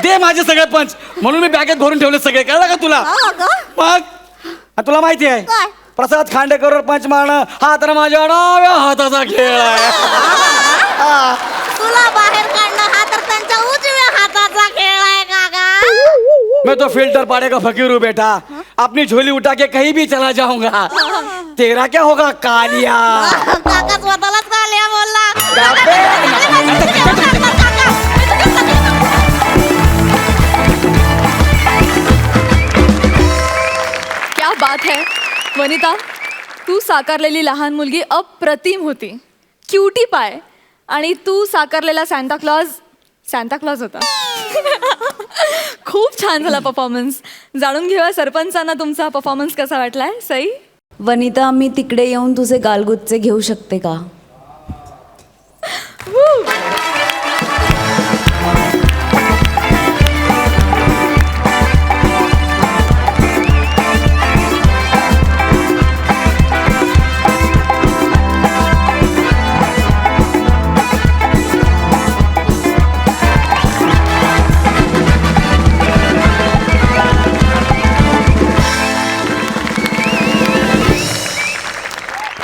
दे माझे सगळे पंच म्हणून मी बॅगेत भरून ठेवले सगळे. कळलं का तुला? हा का? मग तुला माहिती आहे काय? प्रसाद खांडेकरवर पंच मारणं हा तर माझ्या डाव्या हाताचा खेळ आहे. हा. तुला बाहेर काढणं हा तर त्यांच्या उजव्या हाताचा खेळ आहे काका. मैं तो फिल्टर पाड़ेगा फकीरू बेटा अपनी झोली उठा के कहीं भी चला जाऊंगा. तेरा क्या होगा कालिया. काका स्वतःलाच कालिया बोलला. क्या बात है वनिता, तू साकारलेली लहान मुलगी अप्रतिम होती. क्युटी पाय. आणि तू साकारलेला सांता क्लॉज होता. खूप छान झाला परफॉर्मन्स. जाणून घेऊया सरपंचांना तुमचा परफॉर्मन्स कसा वाटलाय. सई वनिता मी तिकडे येऊन तुझे गालगुच्चे घेऊ शकते का?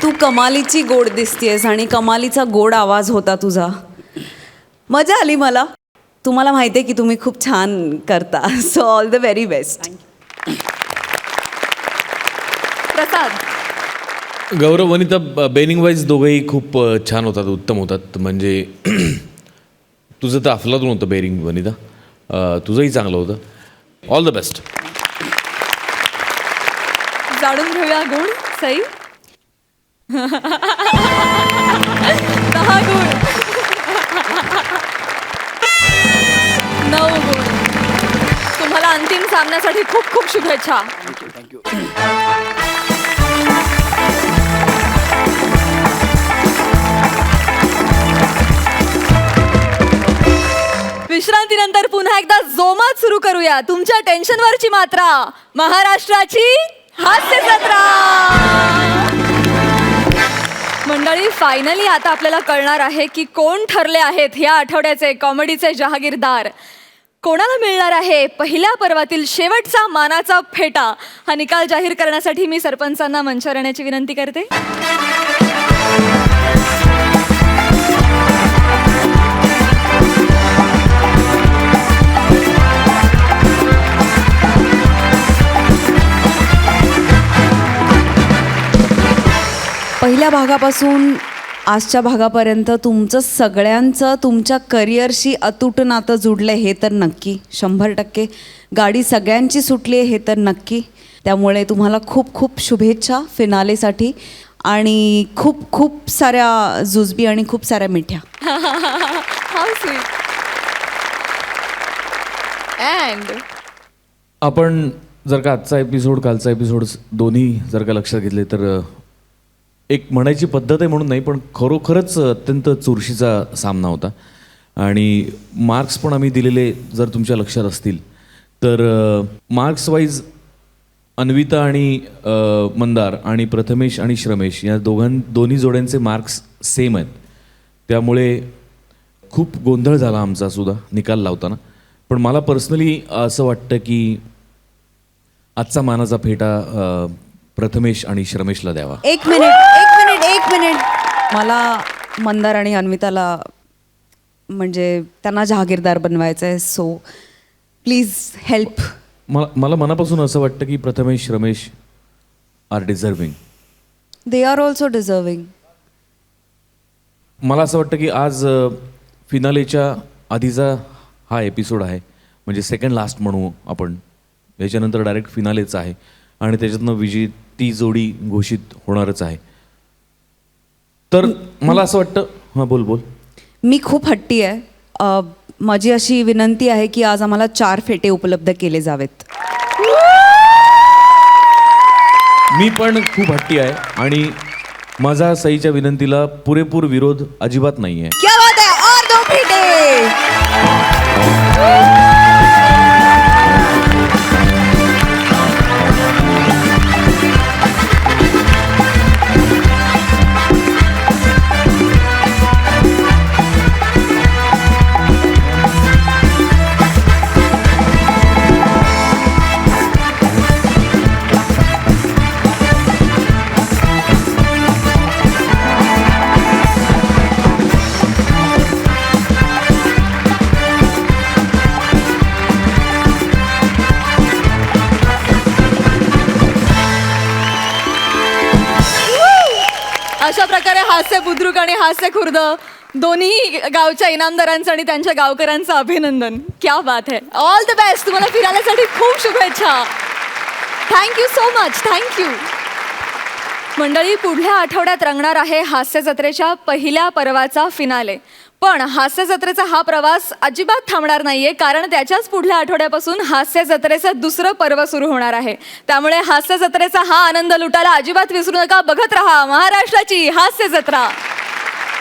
तू कमालीची गोड दिसतेस आणि कमालीचा गोड आवाज होता तुझा. मजा आली मला. तुम्हाला माहिती आहे की तुम्ही खूप छान करता. So all the very best. Prasad Gaurav Vanita benign wise दोघंही खूप छान होतात, उत्तम होतात. म्हणजे तुझं तर अफलातून होतं बेरिंग वनिता, तुझंही चांगलं होतं. All the best. जाणून घेऊया गुण. सई 10 गुण. 9 गुण. तुम्हाला अंतिम सामन्यासाठी खूप खूप शुभेच्छा. पुन्हा एकदा जोमात सुरू करूया तुमच्या टेन्शनवरची मात्रा, महाराष्ट्राची हास्य जत्रा. मंडळी, फायनली आता आपल्याला कळणार आहे की कोण ठरले आहेत या आठवड्याचे कॉमेडीचे जहागीरदार. कोणाला मिळणार आहे पहिल्या पर्वातील शेवटचा मानाचा फेटा. हा निकाल जाहीर करण्यासाठी मी सरपंचांना मंचावर येण्याची विनंती करते. पहिल्या भागापासून आजच्या भागापर्यंत तुमचं सगळ्यांचं तुमच्या करिअरशी अतूट नातं जुडलं हे तर नक्की, 100%. गाडी सगळ्यांची सुटली आहे हे तर नक्की. त्यामुळे तुम्हाला खूप खूप शुभेच्छा फिनालेसाठी आणि खूप खूप साऱ्या जुजबी आणि खूप साऱ्या मिठ्या. How sweet. And आपण जर का आजचा एपिसोड कालचा एपिसोड दोन्ही जर का लक्षात घेतले तर एक म्हणायची पद्धत आहे म्हणून नाही, पण खरोखरच अत्यंत चुरशीचा सामना होता. आणि मार्क्स पण आम्ही दिलेले जर तुमच्या लक्षात असतील तर मार्क्स वाईज अन्विता आणि मंदार आणि प्रथमेश आणि श्रमेश या दोन्ही जोड्यांचे मार्क्स सेम आहेत. त्यामुळे खूप गोंधळ झाला आमचा सुद्धा निकाल लावताना. पण मला पर्सनली असं वाटतं की आजचा मानाचा फेटा प्रथमेश आणि श्रमेशला द्यावा. एक मिनिट. मला मंदार आणि अन्विताला म्हणजे त्यांना जहागीरदार बनवायचं आहे. So please help. मला मनापासून असं वाटतं की Prathamesh Shramesh are deserving. They are also deserving. मला असं वाटतं की आज फिनालेच्या आधीचा हा एपिसोड आहे, म्हणजे सेकंड लास्ट म्हणू आपण. याच्यानंतर डायरेक्ट फिनालेच आहे आणि त्याच्यातनं विजेती जोडी घोषित होणारच आहे. तर मला असं वाटतं, हां बोल. मी खूप हट्टी आहे. माझी अशी विनंती आहे की आज आम्हाला 4 फेटे उपलब्ध केले जावेत. मी पण खूप हट्टी आहे आणि माझा सईच्या विनंतीला पुरेपूर विरोध अजिबात नाही आहे. क्या बात है, और 2 फेटे. अशा प्रकारे हास्य बुद्रुक आणि हास्य खुर्द दोन्ही गावच्या इनामदारांचं आणि त्यांच्या गावकऱ्यांचं अभिनंदन. क्या बात है. All the best. तुम्हाला फिरायसाठी खूप शुभेच्छा. Thank you so much. थँक्यू. मंडळी, पुढल्या आठवड्यात रंगणार आहे हास्य जत्रेच्या पहिल्या पर्वाचा फिनाले. पण हास्य जत्रेचा हा प्रवास अजिबात थांबणार नाहीये, कारण त्याच्याच पुढल्या आठवड्यापासून हास्य जत्रेचं दुसरं पर्व सुरू होणार आहे. त्यामुळे हास्य जत्रेचा हा आनंद लुटायला अजिबात विसरू नका. बघत रहा महाराष्ट्राची हास्य जत्रा.